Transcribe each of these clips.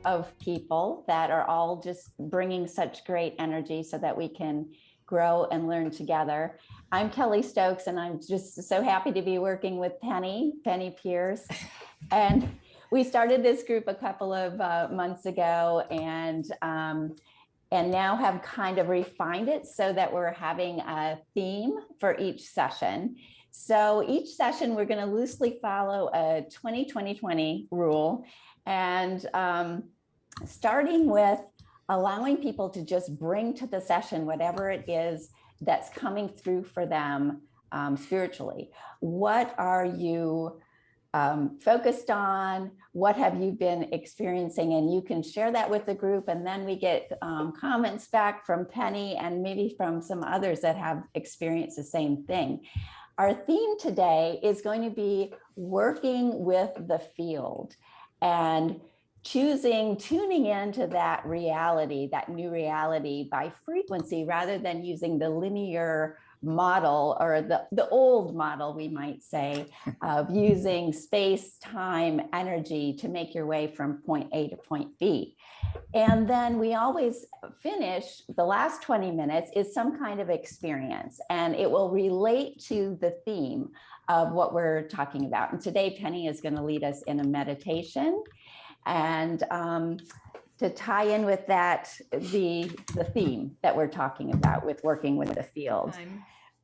of people that are all just bringing such great energy so that we can grow and learn together. I'm Kelly Stokes, and I'm just so happy to be working with Penny Pierce. And we started this group a couple of months ago, and now have kind of refined it so that we're having a theme for each session. So each session, we're going to loosely follow a 20-20-20 rule, and starting with allowing people to just bring to the session whatever it is that's coming through for them spiritually. What are you focused on? What have you been experiencing? And you can share that with the group, and then we get comments back from Penny and maybe from some others that have experienced the same thing. Our theme today is going to be working with the field and tuning into that reality, that new reality, by frequency rather than using the linear model, or the old model, we might say, of using space, time, energy to make your way from point A to point B. And then we always finish, the last 20 minutes is some kind of experience, and it will relate to the theme of what we're talking about. And today, Penny is going to lead us in a meditation. And to tie in with that, the theme that we're talking about with working with the field.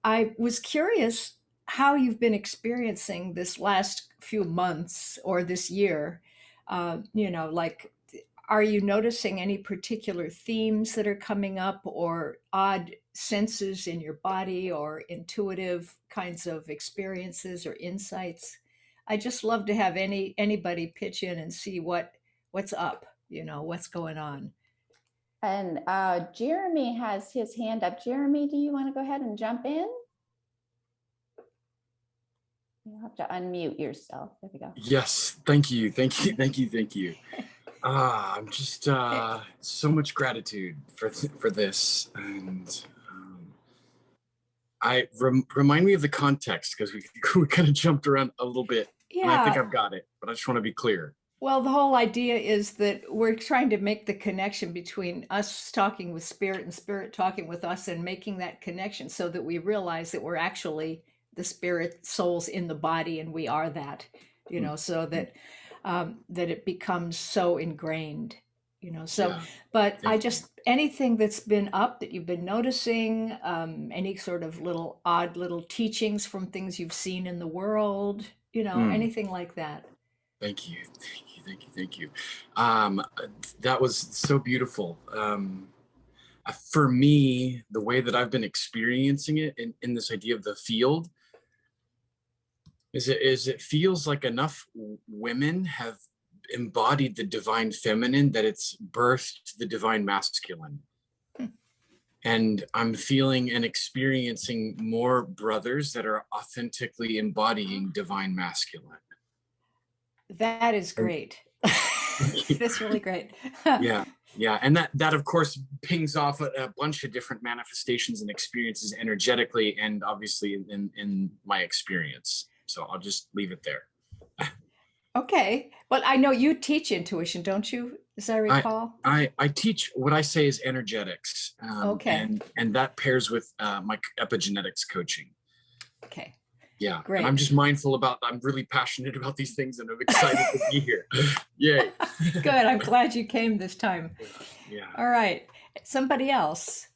I was curious how you've been experiencing this last few months or this year. Like, are you noticing any particular themes that are coming up, or odd senses in your body, or intuitive kinds of experiences or insights? I just love to have anybody pitch in and see what's up, what's going on. And Jeremy has his hand up. Jeremy, do you want to go ahead and jump in? You'll have to unmute yourself. There we go. Yes, thank you. I'm just so much gratitude for this, and remind me of the context, because we kind of jumped around a little bit. Yeah, and I think I've got it, but I just want to be clear. Well, the whole idea is that we're trying to make the connection between us talking with Spirit and Spirit talking with us, and making that connection so that we realize that we're actually the spirit souls in the body, and we are that, so that that it becomes so ingrained, so yeah. But anything that's been up that you've been noticing, any sort of odd little teachings from things you've seen in the world, anything like that. Thank you. That was so beautiful. For me, the way that I've been experiencing it in this idea of the field is it feels like enough women have embodied the divine feminine that it's birthed the divine masculine. And I'm feeling and experiencing more brothers that are authentically embodying divine masculine. That is great. That's really great. Yeah. And that of course pings off a bunch of different manifestations and experiences energetically, and obviously in my experience. So I'll just leave it there. Okay. Well, I know you teach intuition, don't you? As I recall. I teach what I say is energetics. Okay. And that pairs with my epigenetics coaching. Okay. Yeah. Great. And I'm just mindful about, I'm really passionate about these things, and I'm excited to be here. Yay. Good. I'm glad you came this time. Yeah. All right. Somebody else.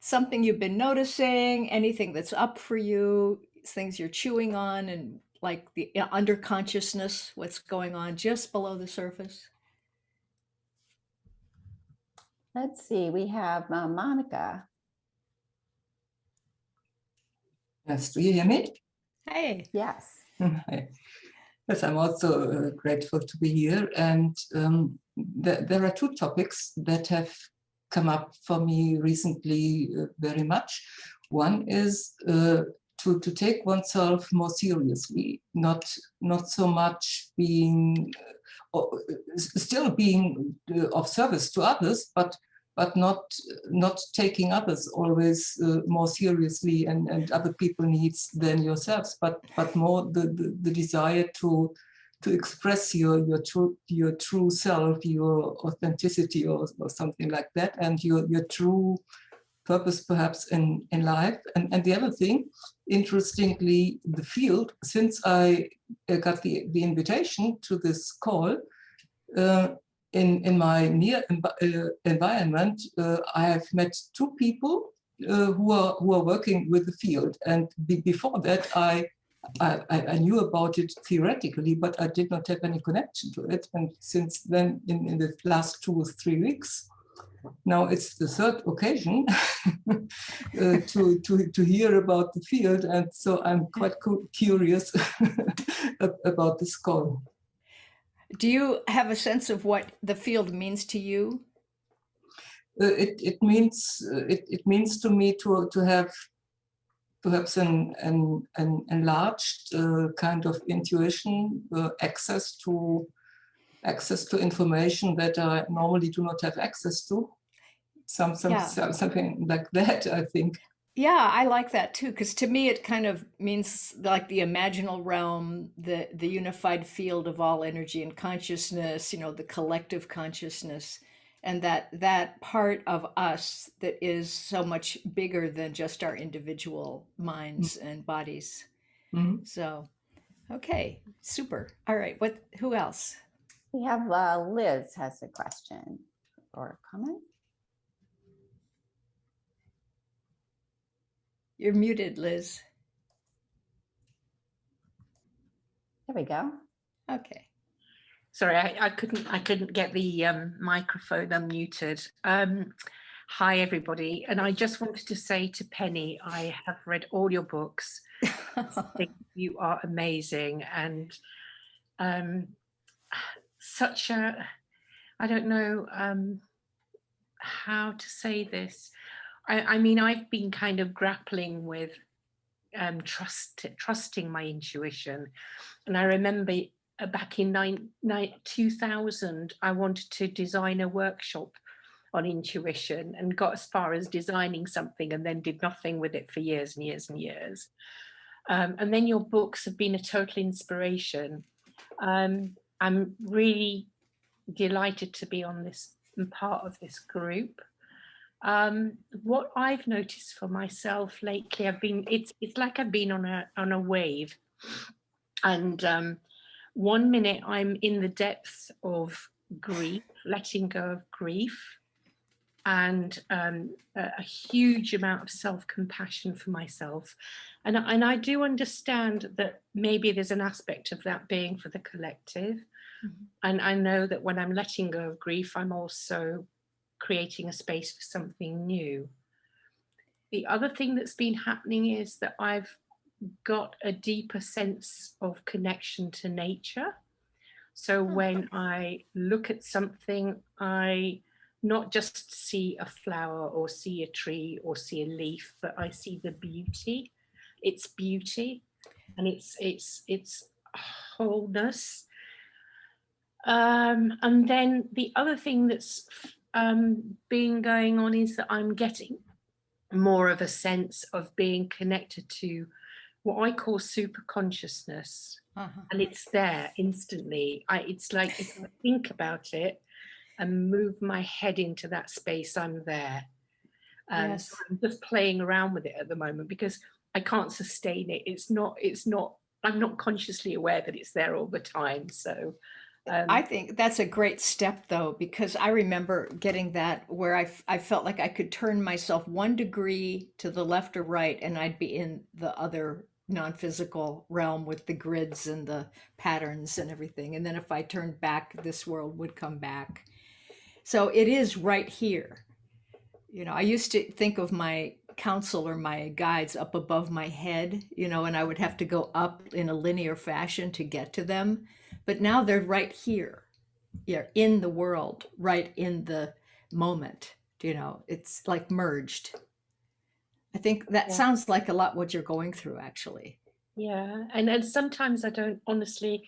Something you've been noticing, anything that's up for you, things you're chewing on, and like the underconsciousness, what's going on just below the surface? Let's see. We have Monica. Yes. Do you hear me? Hey. Yes. Hi. Yes, I'm also grateful to be here. And there are two topics that have come up for me recently very much. One is to take oneself more seriously, not so much being, still being of service to others, but not taking others always more seriously and other people needs than yourselves, but more the desire to to express your true self, your authenticity, or something like that, and your true purpose perhaps in life. And the other thing, interestingly, the field, since I got the invitation to this call, in my near environment, I have met two people who are working with the field. And before that, I knew about it theoretically, but I did not have any connection to it. And since then, in the last 2 or 3 weeks, now it's the third occasion to hear about the field. And so I'm quite curious about this call. Do you have a sense of what the field means to you? It means to me to have perhaps an enlarged kind of intuition, access to information that I normally do not have access to. Something like that, I think. Yeah, I like that too, because to me it kind of means like the imaginal realm, the unified field of all energy and consciousness, the collective consciousness, and that part of us that is so much bigger than just our individual minds and bodies. Mm-hmm. So, okay, super. All right, who else? We have Liz has a question or a comment. You're muted, Liz. There we go. Okay. Sorry, I couldn't get the microphone unmuted. Hi, everybody. And I just wanted to say to Penny, I have read all your books. I think you are amazing. And such a, I don't know how to say this. I mean, I've been kind of grappling with trusting my intuition. And I remember back in 2000, I wanted to design a workshop on intuition and got as far as designing something and then did nothing with it for years and years and years. And then your books have been a total inspiration. I'm really delighted to be on this and part of this group. What I've noticed for myself lately, it's like I've been on a wave, and one minute I'm in the depths of grief, letting go of grief, and a huge amount of self-compassion for myself, and I do understand that maybe there's an aspect of that being for the collective, and I know that when I'm letting go of grief, I'm also creating a space for something new. The other thing that's been happening is that I've got a deeper sense of connection to nature. So when I look at something, I not just see a flower or see a tree or see a leaf, but I see the beauty. It's beauty, and it's wholeness. And then the other thing that's been going on is that I'm getting more of a sense of being connected to what I call super consciousness, and it's there instantly. It's like if I think about it and move my head into that space, I'm there. Yes. So I'm just playing around with it at the moment because I can't sustain it. It's not. I'm not consciously aware that it's there all the time. So. I think that's a great step, though, because I remember getting that where I felt like I could turn myself 1 degree to the left or right, and I'd be in the other non-physical realm with the grids and the patterns and everything. And then if I turned back, this world would come back. So it is right here. I used to think of my counselor, my guides up above my head, and I would have to go up in a linear fashion to get to them. But now they're right here, in the world, right in the moment. It's like merged. I think that sounds like a lot what you're going through, actually. Yeah, and sometimes I don't honestly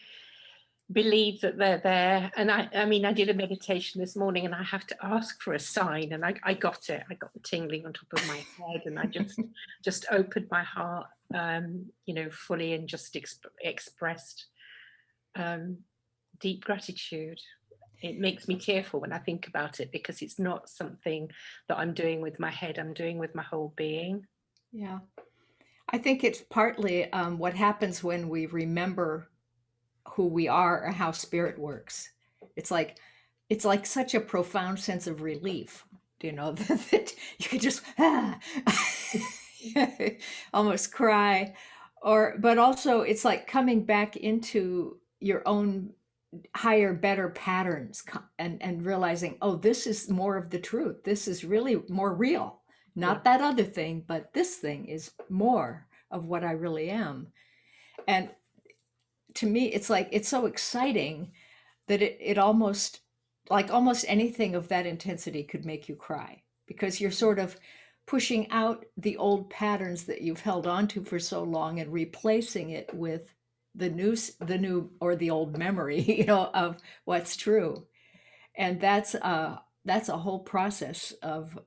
believe that they're there. And I mean, I did a meditation this morning, and I have to ask for a sign, and I got it. I got the tingling on top of my head, and I just opened my heart, fully, and just expressed deep gratitude. It makes me tearful when I think about it, because it's not something that I'm doing with my head, I'm doing with my whole being. Yeah. I think it's partly what happens when we remember who we are or how spirit works. It's like such a profound sense of relief, that you could just almost cry, but also it's like coming back into your own higher, better patterns, and realizing, oh, this is more of the truth. This is really more real. Not that other thing, but this thing is more of what I really am. And to me, it's like, it's so exciting that it almost, like almost anything of that intensity could make you cry, because you're sort of pushing out the old patterns that you've held on to for so long and replacing it with the new or the old memory, of what's true. And that's a whole process of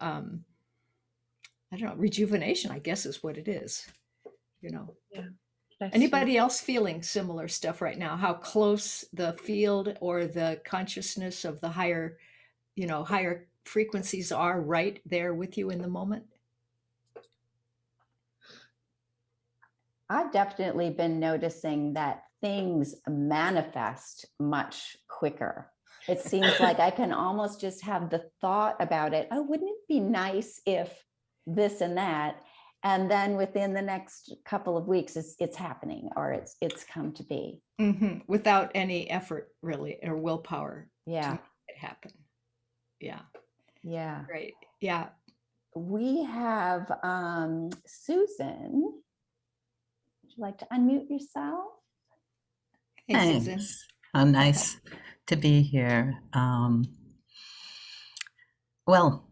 I don't know, rejuvenation, I guess is what it is. Yeah. Bless you. Anybody else feeling similar stuff right now? How close the field or the consciousness of the higher frequencies are right there with you in the moment? I've definitely been noticing that things manifest much quicker. It seems like I can almost just have the thought about it. Oh, wouldn't it be nice if this and that? And then within the next couple of weeks, it's happening, or it's come to be. Without any effort, really, or willpower to Yeah. make it happen. Yeah. Yeah. Great. Yeah. We have Susan. Would you like to unmute yourself? Hey, Susan. Thanks. How nice to be here. Well,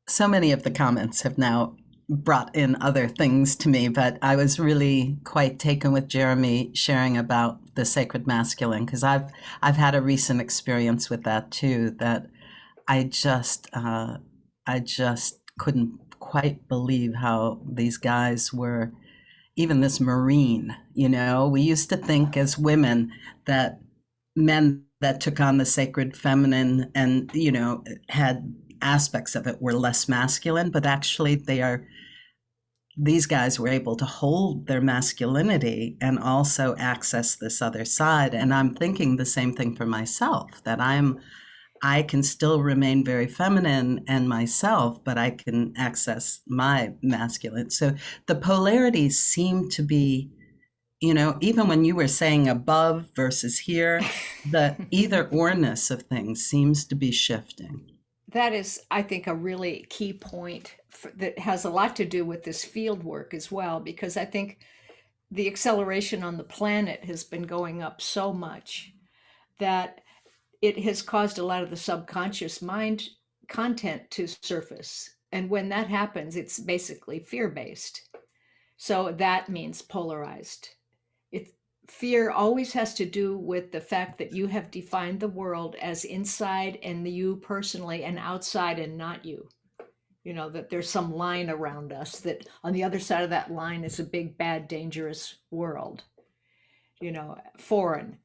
so many of the comments have now brought in other things to me, but I was really quite taken with Jeremy sharing about the sacred masculine, because I've had a recent experience with that too, that I just couldn't quite believe how these guys were, even this Marine, we used to think as women that men that took on the sacred feminine and, had aspects of it were less masculine, but actually these guys were able to hold their masculinity and also access this other side. And I'm thinking the same thing for myself, that I can still remain very feminine and myself, but I can access my masculine. So the polarities seem to be, even when you were saying above versus here, the either orness of things seems to be shifting. That is, I think, a really key point that has a lot to do with this field work as well, because I think the acceleration on the planet has been going up so much that it has caused a lot of the subconscious mind content to surface. And when that happens, it's basically fear-based. So that means polarized. Fear always has to do with the fact that you have defined the world as inside and you personally, and outside and not you. That there's some line around us, that on the other side of that line is a big, bad, dangerous world, foreign.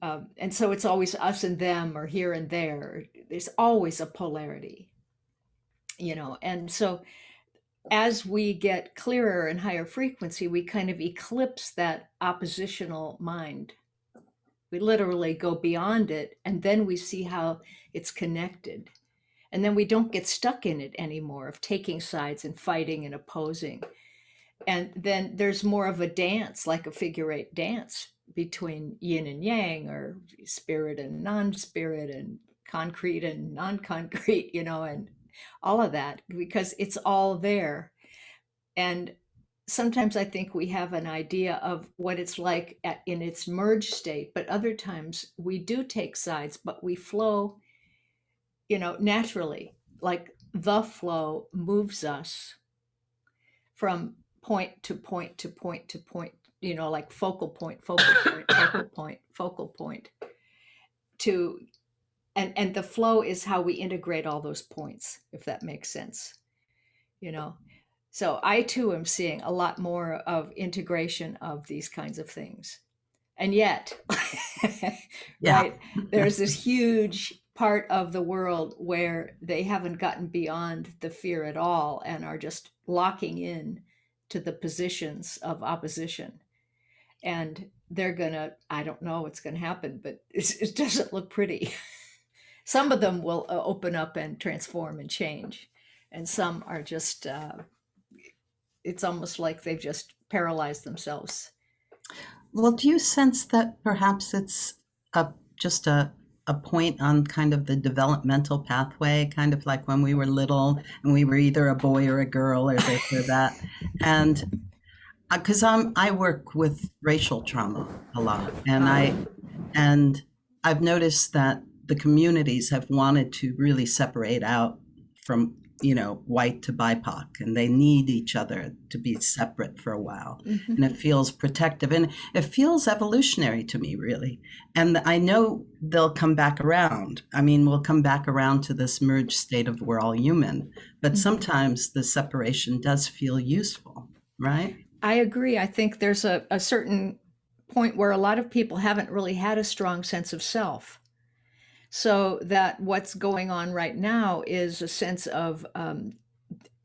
And so it's always us and them, or here and there. There's always a polarity, and so as we get clearer and higher frequency, we kind of eclipse that oppositional mind. We literally go beyond it, and then we see how it's connected. And then we don't get stuck in it anymore, of taking sides and fighting and opposing. And then there's more of a dance, like a figure-8 dance between yin and yang, or spirit and non-spirit, and concrete and non-concrete, and all of that, because it's all there. And sometimes I think we have an idea of what it's like in its merged state, but other times we do take sides, but we flow, naturally, like the flow moves us from point to point to point to point, like focal point, focal point, focal point, focal point, to and the flow is how we integrate all those points, if that makes sense. So I too am seeing a lot more of integration of these kinds of things. And yet, Yeah. right, there's this huge part of the world where they haven't gotten beyond the fear at all and are just locking in to the positions of opposition. And they're gonna, I don't know what's gonna happen, but it doesn't look pretty. Some of them will open up and transform and change, and some are just, it's almost like they've just paralyzed themselves. Well, do you sense that perhaps it's just a point on kind of the developmental pathway, kind of like when we were little and we were either a boy or a girl or this or that? And because I work with racial trauma a lot, and I've noticed that the communities have wanted to really separate out from, white to BIPOC, and they need each other to be separate for a while. Mhm. And it feels protective and it feels evolutionary to me, really. And I know they'll come back around. I mean, we'll come back around to this merged state of we're all human, but sometimes the separation does feel useful, right? I agree. I think there's a certain point where a lot of people haven't really had a strong sense of self. So that what's going on right now is a sense of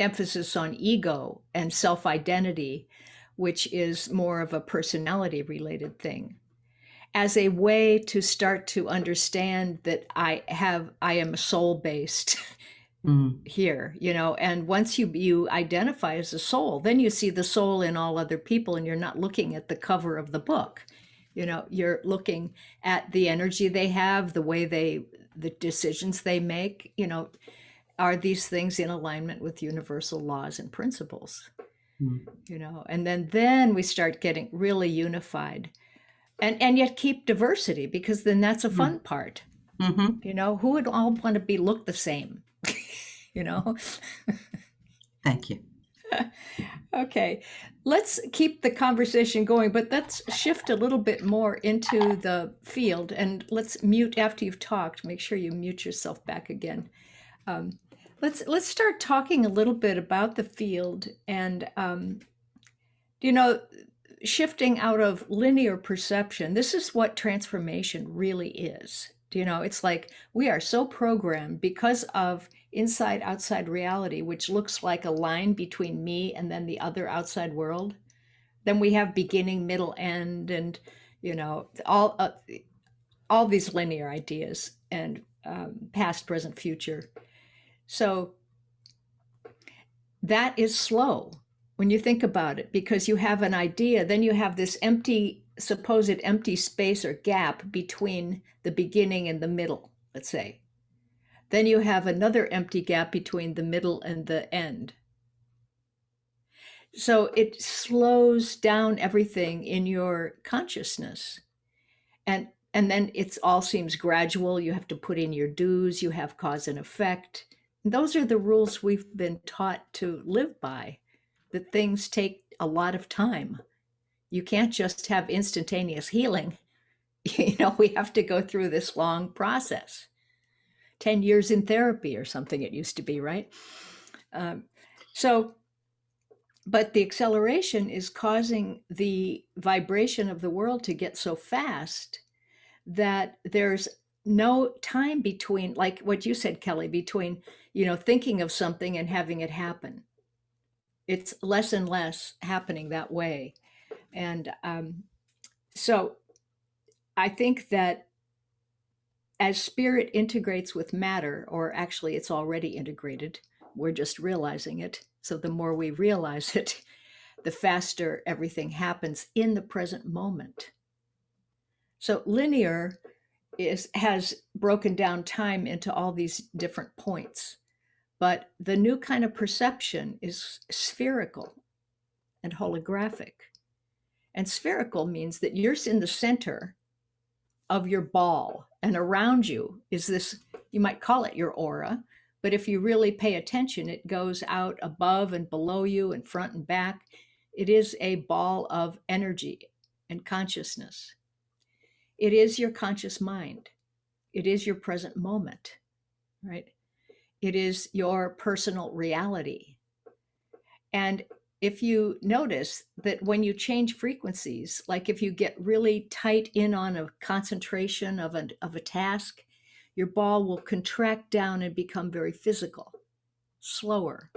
emphasis on ego and self-identity, which is more of a personality related thing, as a way to start to understand that I am soul based here, and once you identify as a soul, then you see the soul in all other people, and you're not looking at the cover of the book. You're looking at the energy they have, the decisions they make. Are these things in alignment with universal laws and principles? And then we start getting really unified, and yet keep diversity, because then that's a fun part. Who would all want to look the same? Thank you. Okay, let's keep the conversation going, but let's shift a little bit more into the field, and let's mute after you've talked. Make sure you mute yourself back again. Let's start talking a little bit about the field, and shifting out of linear perception. This is what transformation really is. It's like we are so programmed because of inside outside reality, which looks like a line between me and then the other outside world. Then we have beginning, middle, end, and all these linear ideas, and past, present, future. So that is slow when you think about it, because you have an idea, then you have this supposed empty space or gap between the beginning and the middle, let's say. Then you have another empty gap between the middle and the end. So it slows down everything in your consciousness. And then it all seems gradual. You have to put in your dues, you have cause and effect. And those are the rules we've been taught to live by, that things take a lot of time. You can't just have instantaneous healing. We have to go through this long process. 10 years in therapy or something it used to be, right? But the acceleration is causing the vibration of the world to get so fast that there's no time between, like what you said, Kelly, between, thinking of something and having it happen. It's less and less happening that way. And so I think that as spirit integrates with matter, or actually it's already integrated, we're just realizing it. So the more we realize it, the faster everything happens in the present moment. So linear has broken down time into all these different points, but the new kind of perception is spherical and holographic. And spherical means that you're in the center of your ball, and around you is this, you might call it your aura, but if you really pay attention, it goes out above and below you and front and back. It is a ball of energy and consciousness. It is your conscious mind. It is your present moment, right? It is your personal reality. And if you notice that when you change frequencies, like if you get really tight in on a concentration of a task, your ball will contract down and become very physical, slower.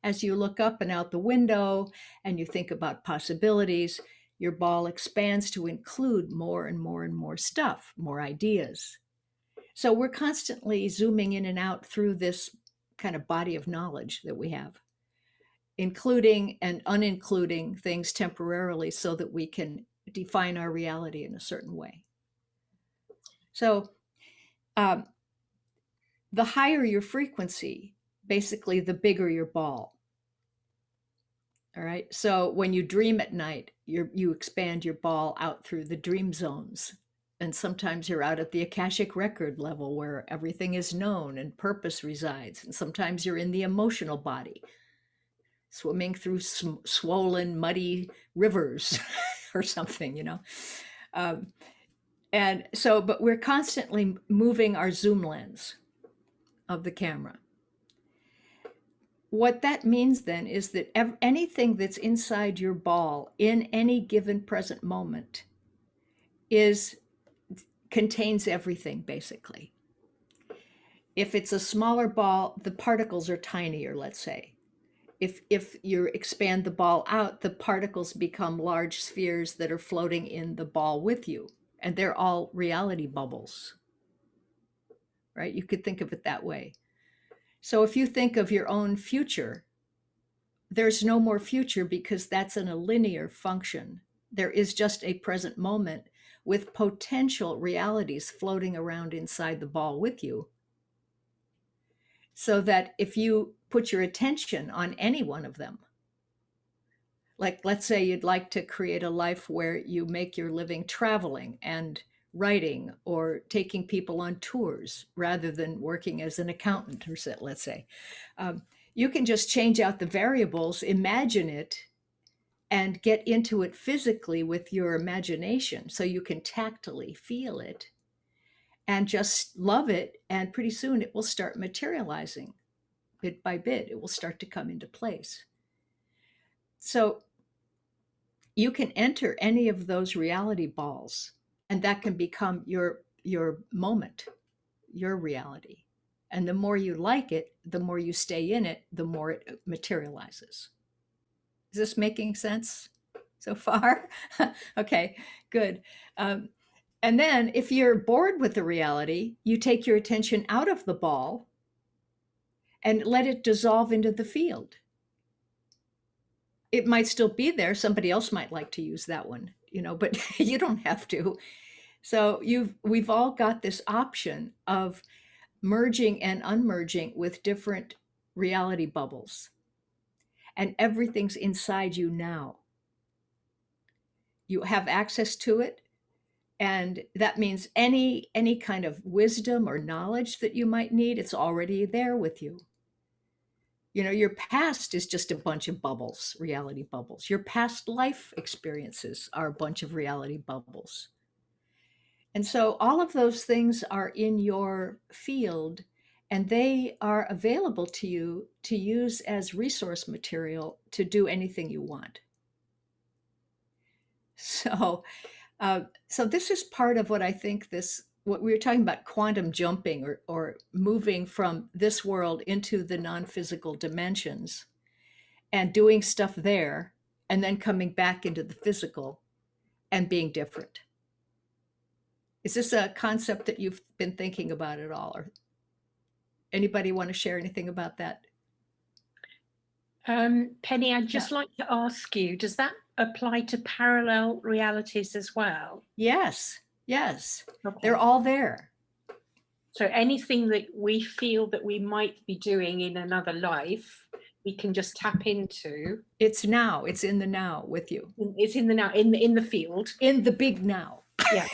As you look up and out the window and you think about possibilities, your ball expands to include more and more and more stuff, more ideas. So we're constantly zooming in and out through this kind of body of knowledge that we have, including and unincluding things temporarily so that we can define our reality in a certain way. So the higher your frequency, basically the bigger your ball. All right. So when you dream at night, you expand your ball out through the dream zones. And sometimes you're out at the Akashic record level where everything is known and purpose resides. And sometimes you're in the emotional body, swimming through swollen, muddy rivers or something, you know. And so, but we're constantly moving our zoom lens of the camera. What that means then is that anything that's inside your ball in any given present moment contains everything, basically. If it's a smaller ball, the particles are tinier, let's say. If you expand the ball out, the particles become large spheres that are floating in the ball with you, and they're all reality bubbles, right? You could think of it that way. So if you think of your own future, there's no more future because that's in a linear function. There is just a present moment with potential realities floating around inside the ball with you. So that if you put your attention on any one of them, like let's say you'd like to create a life where you make your living traveling and writing or taking people on tours rather than working as an accountant, or let's say, you can just change out the variables, imagine it, and get into it physically with your imagination so you can tactily feel it and just love it. And pretty soon it will start materializing bit by bit. It will start to come into place. So you can enter any of those reality balls, and that can become your moment, your reality. And the more you like it, the more you stay in it, the more it materializes. Is this making sense so far? Okay, good. And then if you're bored with the reality, you take your attention out of the ball and let it dissolve into the field. It might still be there. Somebody else might like to use that one, you know, but you don't have to. So we've all got this option of merging and unmerging with different reality bubbles. And everything's inside you now. You have access to it. And that means any kind of wisdom or knowledge that you might need, it's already there with you. You know, your past is just a bunch of bubbles, reality bubbles. Your past life experiences are a bunch of reality bubbles. And so all of those things are in your field, and they are available to you to use as resource material to do anything you want. So this is part of what I think what we were talking about, quantum jumping or moving from this world into the non-physical dimensions and doing stuff there and then coming back into the physical and being different. Is this a concept that you've been thinking about at all? Or anybody want to share anything about that? Penny, I'd just like to ask you, does that apply to parallel realities as well? Yes, yes. Okay. They're all there. So anything that we feel that we might be doing in another life, we can just tap into. It's now. It's in the now with you. It's in the now, in the field. In the big now. Yeah.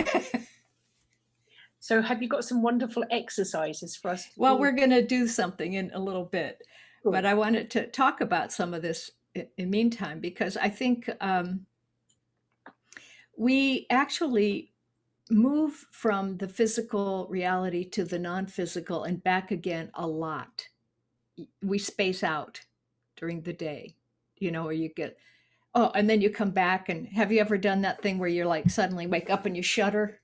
So have you got some wonderful exercises for us? Well, we're going to do something in a little bit, Cool. But I wanted to talk about some of this in the meantime, because I think we actually move from the physical reality to the non-physical and back again a lot. We space out during the day. or you get, oh, and then you come back. And have you ever done that thing where you're like suddenly wake up and you shudder?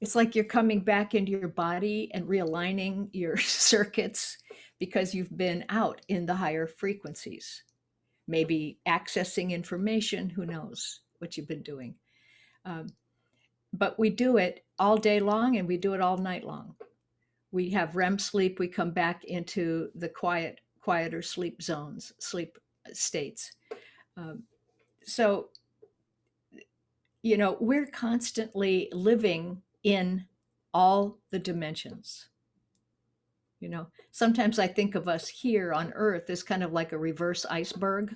It's like you're coming back into your body and realigning your circuits because you've been out in the higher frequencies, maybe accessing information. Who knows what you've been doing? Um, but we do it all day long and we do it all night long. We have REM sleep. We come back into the quieter sleep zones, sleep states. Um, so, we're constantly living in all the dimensions. Sometimes I think of us here on Earth as kind of like a reverse iceberg.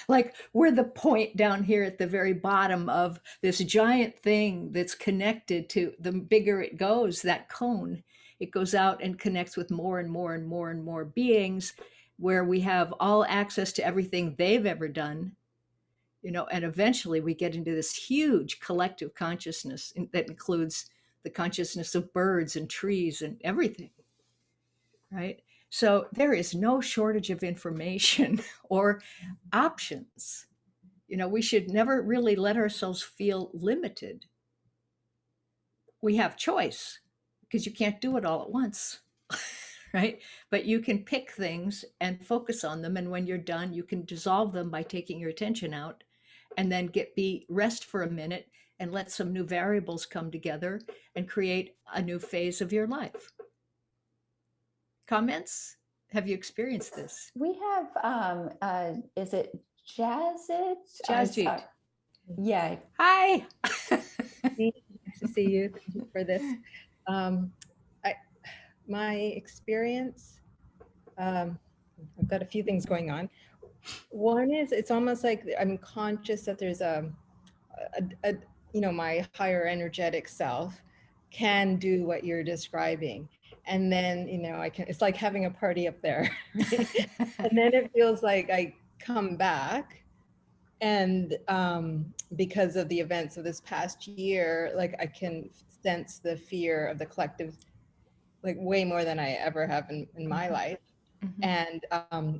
Like we're the point down here at the very bottom of this giant thing that's connected to, the bigger it goes, that cone, it goes out and connects with more and more and more and more beings, where we have all access to everything they've ever done. And eventually we get into this huge collective consciousness that includes the consciousness of birds and trees and everything, right? So there is no shortage of information or options. We should never really let ourselves feel limited. We have choice because you can't do it all at once, right? But you can pick things and focus on them. And when you're done, you can dissolve them by taking your attention out and then rest for a minute and let some new variables come together and create a new phase of your life. Comments? Have you experienced this? We have, is it Jazzit? Jazzit. Yeah. Hi. Nice to see you. Thank you for this. My experience, I've got a few things going on. One is it's almost like I'm conscious that there's my higher energetic self can do what you're describing. And then, it's like having a party up there. Right? And then it feels like I come back and because of the events of this past year, like I can sense the fear of the collective, like way more than I ever have in my life. Mm-hmm. And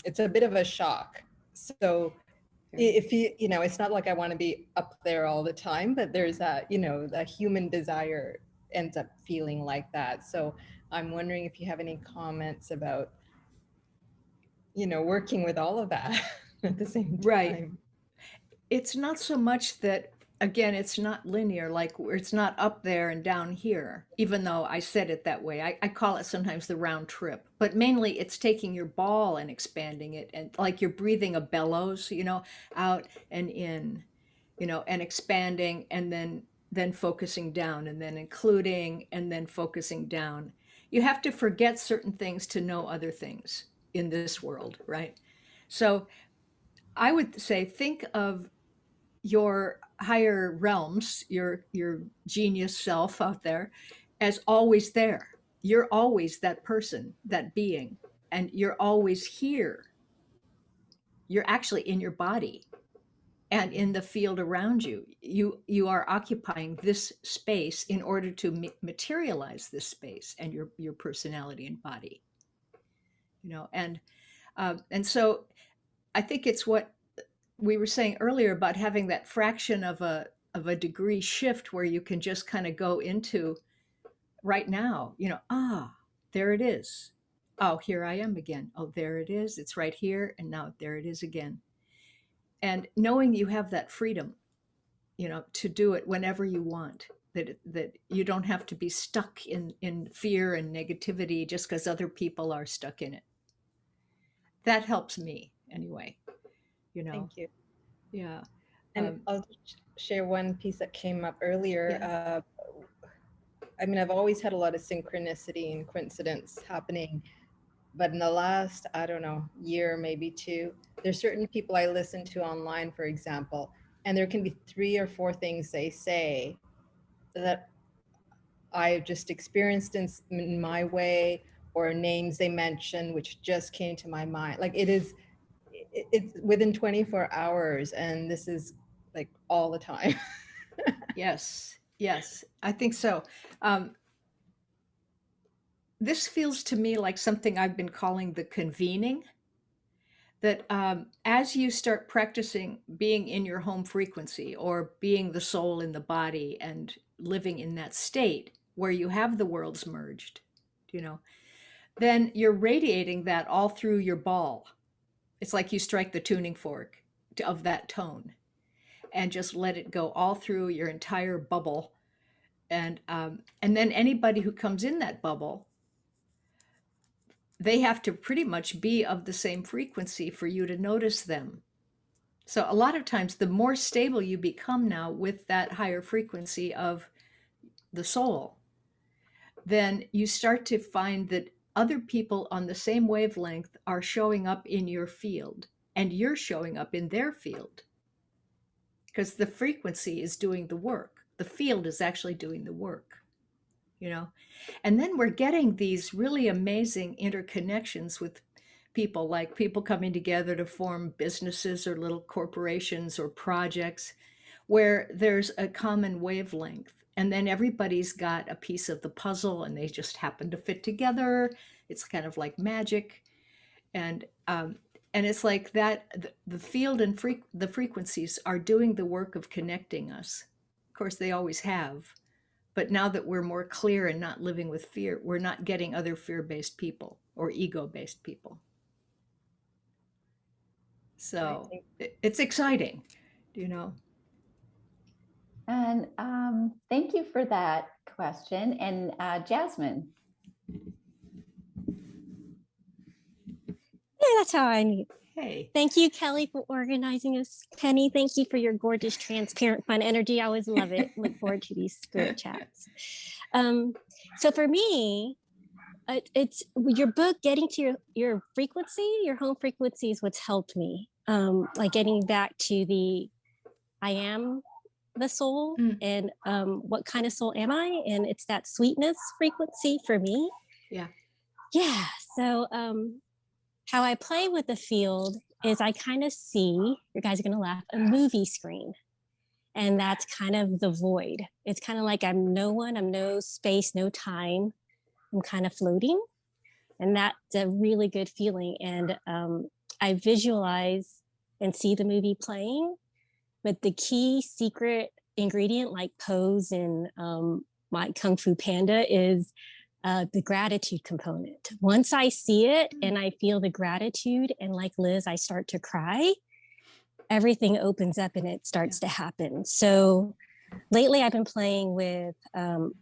it's a bit of a shock. So if it's not like I want to be up there all the time, but there's that, the human desire ends up feeling like that. So I'm wondering if you have any comments about, working with all of that at the same time. Right. It's not so much that, again, it's not linear, like it's not up there and down here, even though I said it that way. I call it sometimes the round trip, but mainly it's taking your ball and expanding it, and like you're breathing a bellows, out and in, and expanding, and then focusing down, and then including, and then focusing down. You have to forget certain things to know other things in this world, right? So I would say, think of your higher realms, your genius self out there, as always there. You're always that person, that being, and you're always here. You're actually in your body and in the field around you. You are occupying this space in order to materialize this space and your personality and body. And so I think it's what we were saying earlier about having that fraction of a degree shift where you can just kind of go into right now, there it is. Oh, here I am again. Oh, there it is. It's right here. And now there it is again. And knowing you have that freedom, to do it whenever you want, that you don't have to be stuck in fear and negativity just because other people are stuck in it. That helps me anyway. Thank you. Yeah. And I'll share one piece that came up earlier. Yeah. I've always had a lot of synchronicity and coincidence happening, but in the last, I don't know, year, maybe two, there's certain people I listen to online, for example, and there can be 3 or 4 things they say that I've just experienced in my way, or names they mention, which just came to my mind. Like it's within 24 hours, and this is like all the time. Yes, I think so. This feels to me like something I've been calling the convening. that as you start practicing being in your home frequency or being the soul in the body and living in that state where you have the worlds merged, you know, then you're radiating that all through your ball. It's like you strike the tuning fork of that tone and just let it go all through your entire bubble. And then anybody who comes in that bubble, they have to pretty much be of the same frequency for you to notice them. So a lot of times, the more stable you become now with that higher frequency of the soul, then you start to find that other people on the same wavelength are showing up in your field and you're showing up in their field, because the frequency is doing the work. The field is actually doing the work, you know. And then we're getting these really amazing interconnections with people, like people coming together to form businesses or little corporations or projects where there's a common wavelength. And then everybody's got a piece of the puzzle and they just happen to fit together. It's kind of like magic. And it's like that the field and the frequencies are doing the work of connecting us. Of course, they always have. But now that we're more clear and not living with fear, we're not getting other fear-based people or ego-based people. So it's exciting, you know. And thank you for that question. And Jasmine. Yeah, that's how I knew. Hey. Thank you, Kelly, for organizing us. Penny, thank you for your gorgeous, transparent, fun energy. I always love it. Look forward to these spirit chats. So for me, it's your book, getting to your frequency, your home frequency is what's helped me. Like getting back to the I am the soul and what kind of soul am I? And it's that sweetness frequency for me. Yeah. Yeah. So how I play with the field is I kind of see, you guys are going to laugh, a movie screen. And that's kind of the void. It's kind of like I'm no one, I'm no space, no time. I'm kind of floating. And that's a really good feeling. And I visualize and see the movie playing. But the key secret ingredient, like pose in my Kung Fu Panda, is the gratitude component. Once I see it and I feel the gratitude, and like Liz, I start to cry, everything opens up and it starts to happen. So lately I've been playing with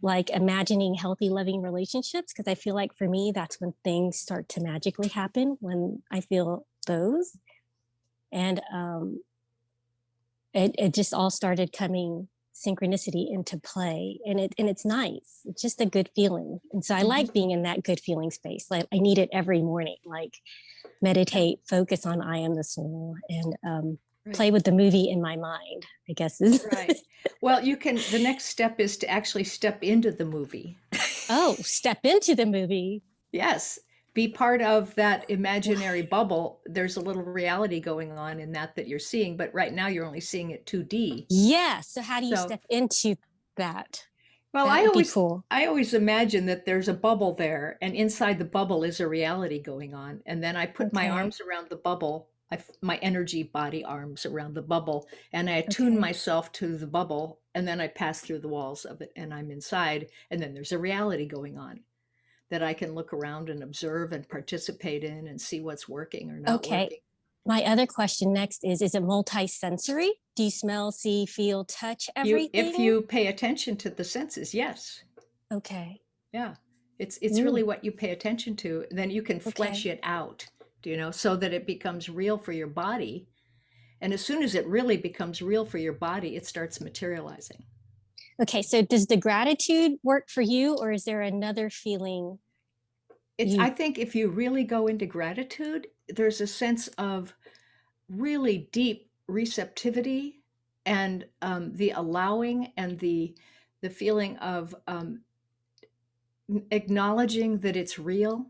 like imagining healthy, loving relationships, because I feel like for me, that's when things start to magically happen, when I feel those. And it just all started coming synchronicity into play, and it's nice. It's just a good feeling. And so I like being in that good feeling space. Like I need it every morning, like meditate, focus on I am the soul, and play with the movie in my mind, I guess is right. Well, the next step is to actually step into the movie. Oh, step into the movie. Yes. Be part of that imaginary bubble. There's a little reality going on in that you're seeing, but right now you're only seeing it 2D. Yeah. So how do you step into that? Well, that I always imagine that there's a bubble there, and inside the bubble is a reality going on. And then I put my arms around the bubble, my energy body arms around the bubble, and I attune myself to the bubble, and then I pass through the walls of it and I'm inside, and then there's a reality going on that I can look around and observe and participate in and see what's working or not working. My other question next is it multi-sensory? Do you smell, see, feel, touch everything? If you pay attention to the senses, yes. Okay. Yeah. It's really what you pay attention to. Then you can flesh it out, so that it becomes real for your body. And as soon as it really becomes real for your body, it starts materializing. Okay, so does the gratitude work for you, or is there another feeling? I think if you really go into gratitude, there's a sense of really deep receptivity and the allowing and the feeling of acknowledging that it's real.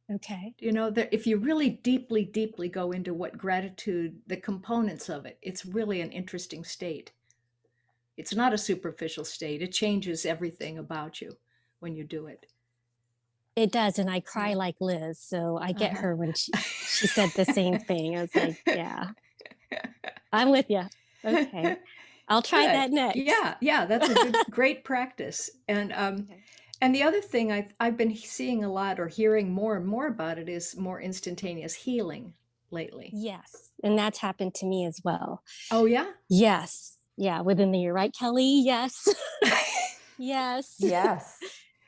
Okay. That if you really deeply, deeply go into what gratitude, the components of it, it's really an interesting state. It's not a superficial state. It changes everything about you when you do it. It does, and I cry like Liz, so I get her when she said the same thing. I was like, yeah, I'm with you. Okay. I'll try Good. that next. Yeah, that's a great practice. And Okay. and the other thing I've been seeing a lot or hearing more and more about it is more instantaneous healing lately. Yes, and that's happened to me as well. Oh yeah? Yes. Yeah, within the year, right, Kelly? Yes. Yes. Yes.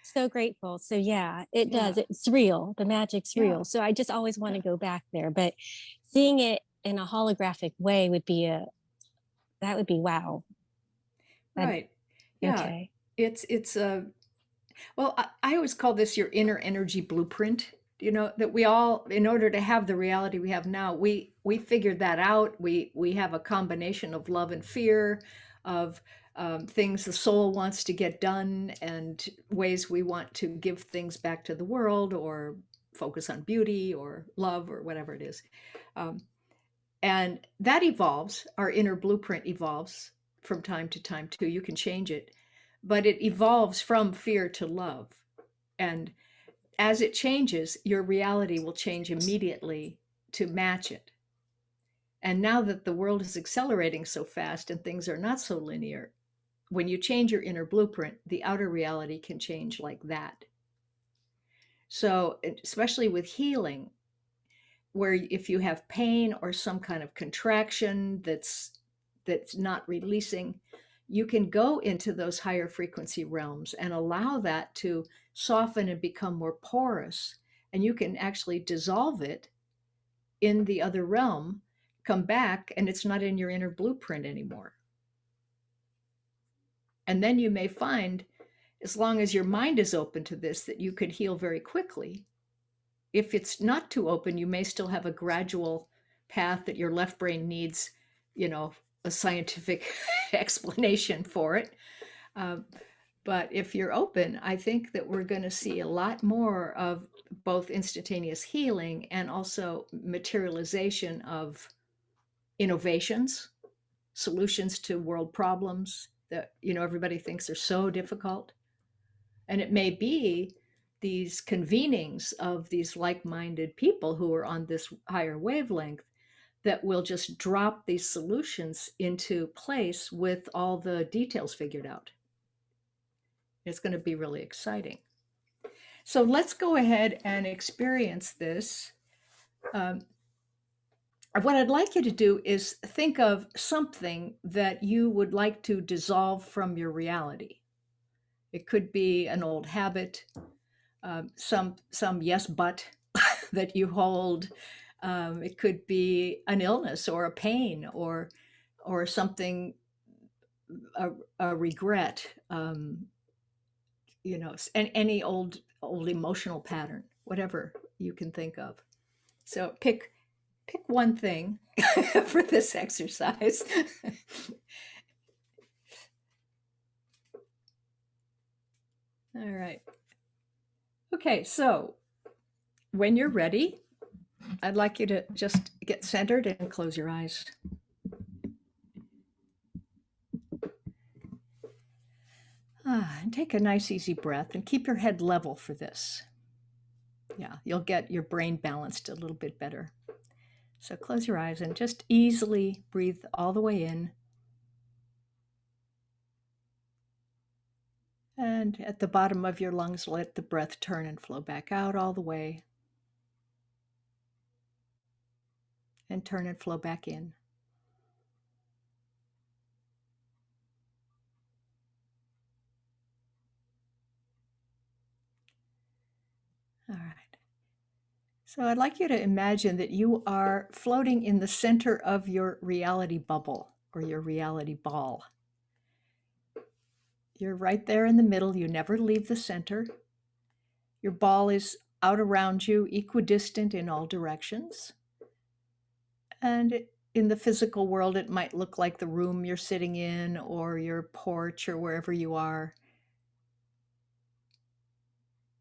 So grateful. So yeah, it does. Yeah. It's real. The magic's Yeah. real. So I just always want to Yeah. go back there. But seeing it in a holographic way would be that would be wow. Right. Yeah. Okay. It's well, I always call this your inner energy blueprint. You know, that we all, in order to have the reality we have now, we figured that out. We have a combination of love and fear, of things the soul wants to get done, and ways we want to give things back to the world, or focus on beauty or love or whatever it is. Um, and that evolves. Our inner blueprint evolves from time to time too. You can change it, but it evolves from fear to love. And as it changes, your reality will change immediately to match it. And now that the world is accelerating so fast and things are not so linear, when you change your inner blueprint, the outer reality can change like that. So, especially with healing, where if you have pain or some kind of contraction that's not releasing, you can go into those higher frequency realms and allow that to soften and become more porous, and you can actually dissolve it in the other realm, come back, and it's not in your inner blueprint anymore. And then you may find, as long as your mind is open to this, that you could heal very quickly. If it's not too open, you may still have a gradual path that your left brain needs, you know, a scientific explanation for it. But if you're open, I think that we're going to see a lot more of both instantaneous healing and also materialization of innovations, solutions to world problems that, you know, everybody thinks are so difficult. And it may be these convenings of these like-minded people who are on this higher wavelength that will just drop these solutions into place with all the details figured out. It's going to be really exciting. So let's go ahead and experience this. What I'd like you to do is think of something that you would like to dissolve from your reality. It could be an old habit, some yes but that you hold. It could be an illness or a pain or something, a regret, you know, any old emotional pattern, whatever you can think of. So pick one thing for this exercise. All right. Okay, so when you're ready, I'd like you to just get centered and close your eyes. And take a nice easy breath and keep your head level for this. Yeah, you'll get your brain balanced a little bit better. So close your eyes and just easily breathe all the way in. And at the bottom of your lungs, let the breath turn and flow back out all the way. And turn and flow back in. All right. So I'd like you to imagine that you are floating in the center of your reality bubble or your reality ball. You're right there in the middle. You never leave the center. Your ball is out around you, equidistant in all directions. And in the physical world, it might look like the room you're sitting in or your porch or wherever you are.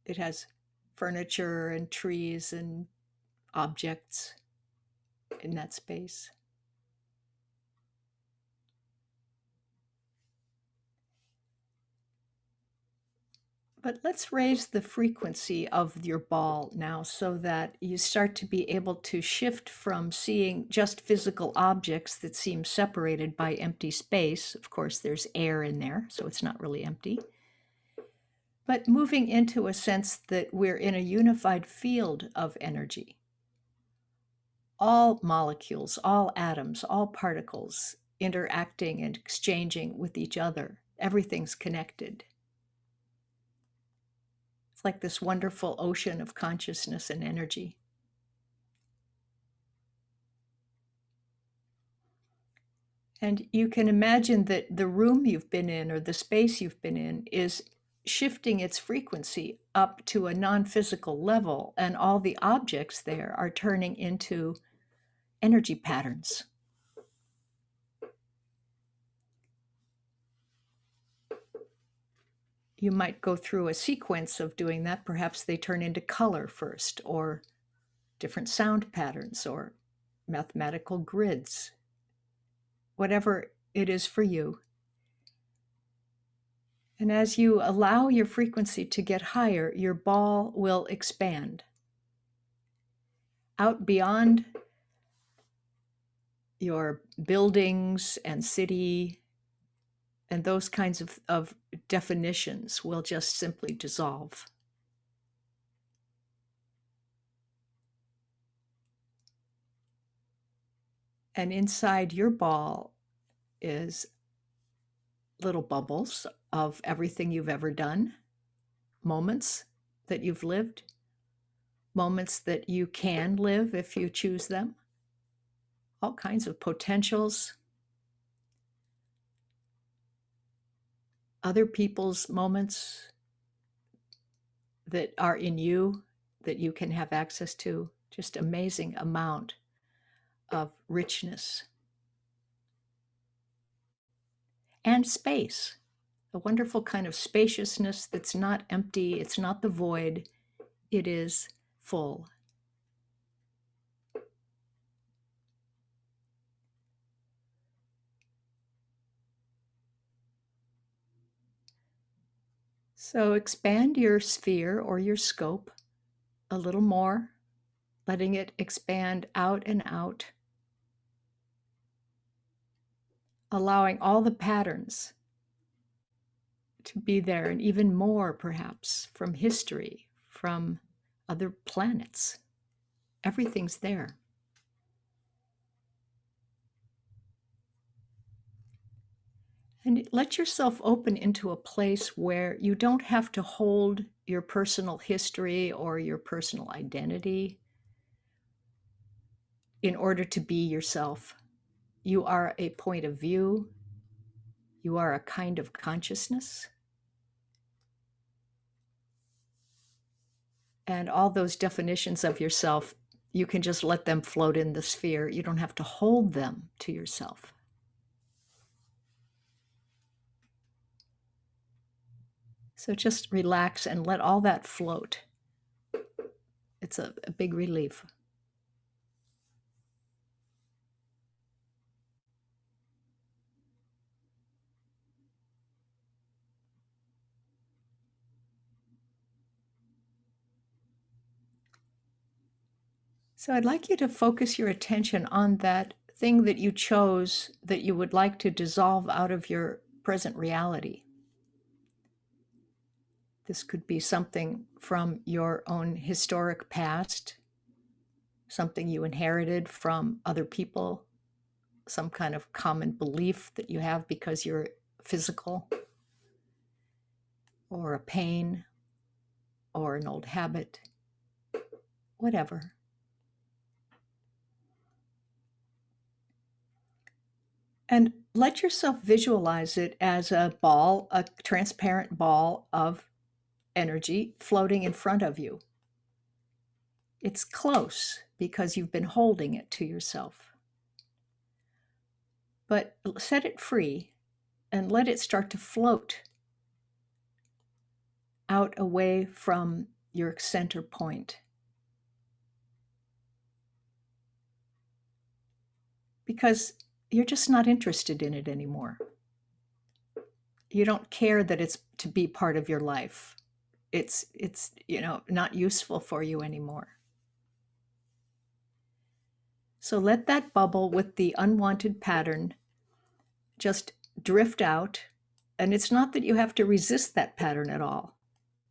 It has furniture and trees and objects in that space. But let's raise the frequency of your ball now so that you start to be able to shift from seeing just physical objects that seem separated by empty space. Of course, there's air in there, so it's not really empty. But moving into a sense that we're in a unified field of energy. All molecules, all atoms, all particles interacting and exchanging with each other. Everything's connected. It's like this wonderful ocean of consciousness and energy. And you can imagine that the room you've been in or the space you've been in is shifting its frequency up to a non-physical level, and all the objects there are turning into energy patterns. You might go through a sequence of doing that. Perhaps they turn into color first, or different sound patterns, or mathematical grids, whatever it is for you. And as you allow your frequency to get higher, your ball will expand out beyond your buildings and city, and those kinds of definitions will just simply dissolve. And inside your ball is little bubbles of everything you've ever done, moments that you've lived, moments that you can live if you choose them, all kinds of potentials, other people's moments that are in you that you can have access to. Just amazing amount of richness and space, a wonderful kind of spaciousness that's not empty. It's not the void. It is full. So expand your sphere or your scope a little more, letting it expand out and out, allowing all the patterns to be there, and even more perhaps from history, from other planets. Everything's there. And let yourself open into a place where you don't have to hold your personal history or your personal identity in order to be yourself. You are a point of view. You are a kind of consciousness. And all those definitions of yourself, you can just let them float in the sphere. You don't have to hold them to yourself. So just relax and let all that float. It's a big relief. So I'd like you to focus your attention on that thing that you chose that you would like to dissolve out of your present reality. This could be something from your own historic past, something you inherited from other people, some kind of common belief that you have because you're physical, or a pain, or an old habit, whatever. And let yourself visualize it as a ball, a transparent ball of energy floating in front of you. It's close because you've been holding it to yourself. But set it free and let it start to float out away from your center point. Because you're just not interested in it anymore. You don't care that it's to be part of your life. it's not useful for you anymore. So let that bubble with the unwanted pattern just drift out. And it's not that you have to resist that pattern at all.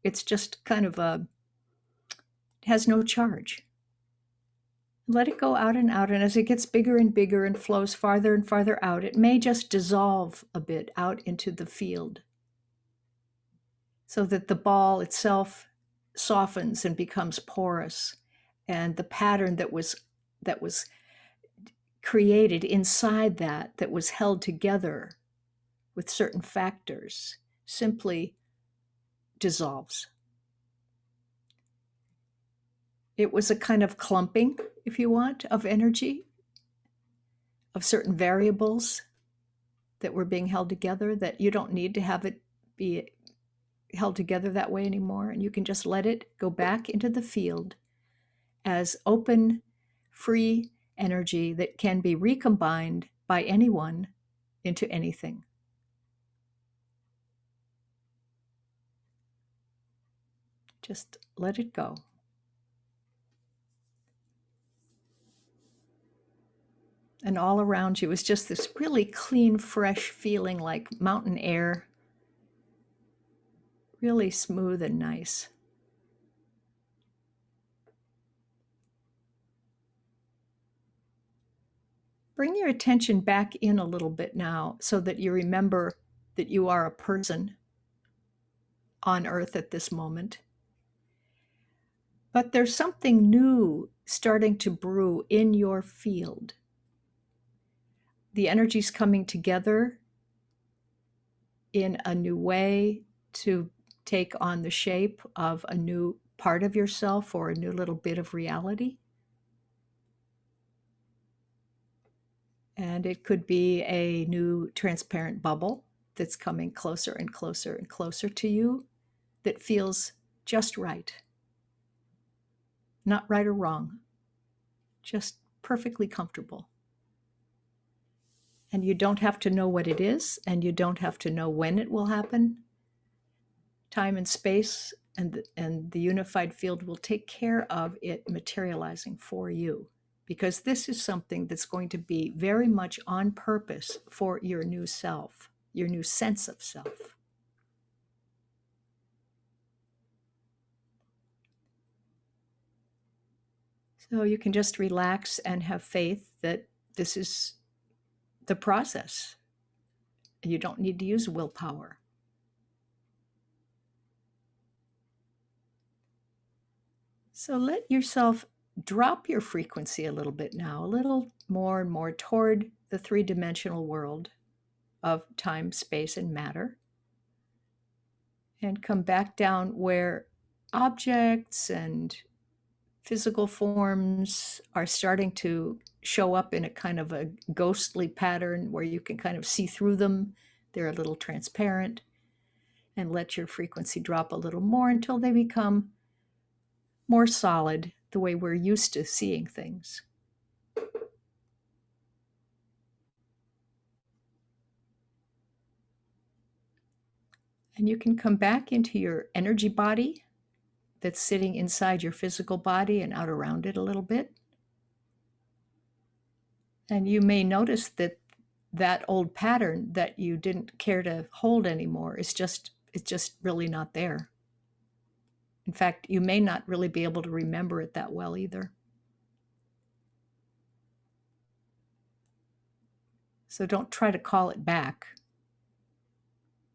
It's just kind of it has no charge. Let it go out and out. And as it gets bigger and bigger and flows farther and farther out, it may just dissolve a bit out into the field so that the ball itself softens and becomes porous. And the pattern that was created inside that was held together with certain factors simply dissolves. It was a kind of clumping, if you want, of energy, of certain variables that were being held together, that you don't need to have it be held together that way anymore. And you can just let it go back into the field as open, free energy that can be recombined by anyone into anything. Just let it go. And all around you is just this really clean, fresh feeling like mountain air, really smooth and nice. Bring your attention back in a little bit now so that you remember that you are a person on Earth at this moment. But there's something new starting to brew in your field. The energy's coming together in a new way to take on the shape of a new part of yourself or a new little bit of reality. And it could be a new transparent bubble that's coming closer and closer and closer to you that feels just right. Not right or wrong, just perfectly comfortable. And you don't have to know what it is, and you don't have to know when it will happen. Time and space and the unified field will take care of it materializing for you, because this is something that's going to be very much on purpose for your new self, your new sense of self. So you can just relax and have faith that this is the process. You don't need to use willpower. So let yourself drop your frequency a little bit now, a little more and more toward the three-dimensional world of time, space, and matter. And come back down where objects and physical forms are starting to show up in a kind of a ghostly pattern where you can kind of see through them. They're a little transparent. And let your frequency drop a little more until they become more solid, the way we're used to seeing things. And you can come back into your energy body that's sitting inside your physical body and out around it a little bit. And you may notice that that old pattern that you didn't care to hold anymore it's just really not there. In fact, you may not really be able to remember it that well either. So don't try to call it back,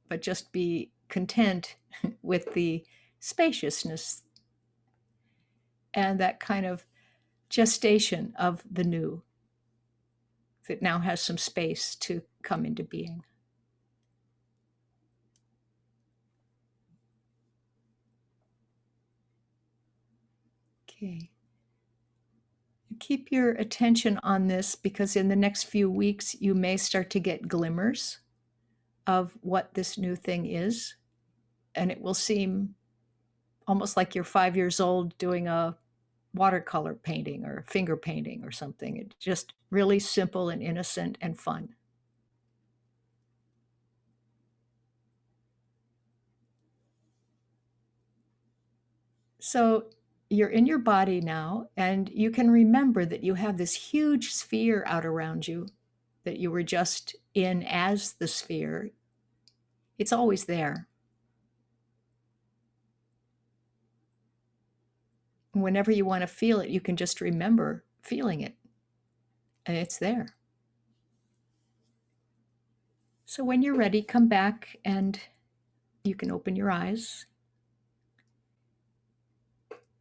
but just be content with the spaciousness and that kind of gestation of the new that now has some space to come into being. Okay. Keep your attention on this, because in the next few weeks, you may start to get glimmers of what this new thing is. And it will seem almost like you're 5 years old doing a watercolor painting or finger painting or something. It's just really simple and innocent and fun. So you're in your body now, and you can remember that you have this huge sphere out around you that you were just in as the sphere. It's always there. Whenever you want to feel it, you can just remember feeling it, and it's there. So when you're ready, come back and you can open your eyes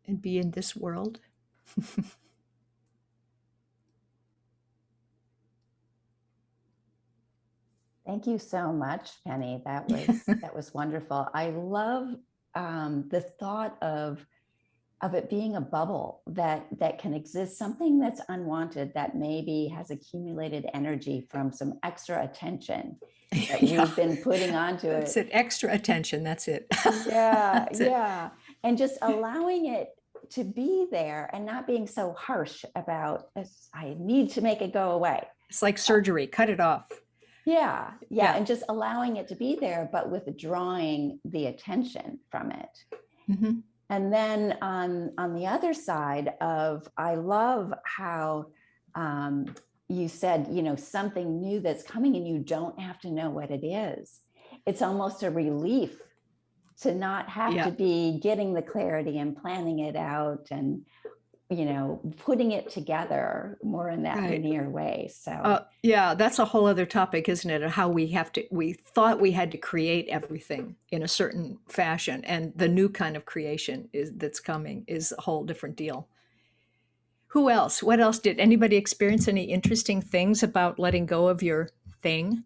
and be in this world. Thank you so much, Penny. That was wonderful. I love the thought of it being a bubble that can exist, something that's unwanted, that maybe has accumulated energy from some extra attention that we've been putting onto it. It's an extra attention. That's it. Yeah, That's it. yeah. And just allowing it to be there and not being so harsh about, I need to make it go away. It's like surgery, cut it off. Yeah, yeah. And just allowing it to be there, but withdrawing the attention from it. Mm-hmm. And then on the other side of, I love how you said, something new that's coming and you don't have to know what it is. It's almost a relief to not have to be getting the clarity and planning it out and, putting it together more in that linear way. So yeah, that's a whole other topic, isn't it? How we thought we had to create everything in a certain fashion, and the new kind of creation that's coming is a whole different deal. Who else? What else? Did anybody experience any interesting things about letting go of your thing?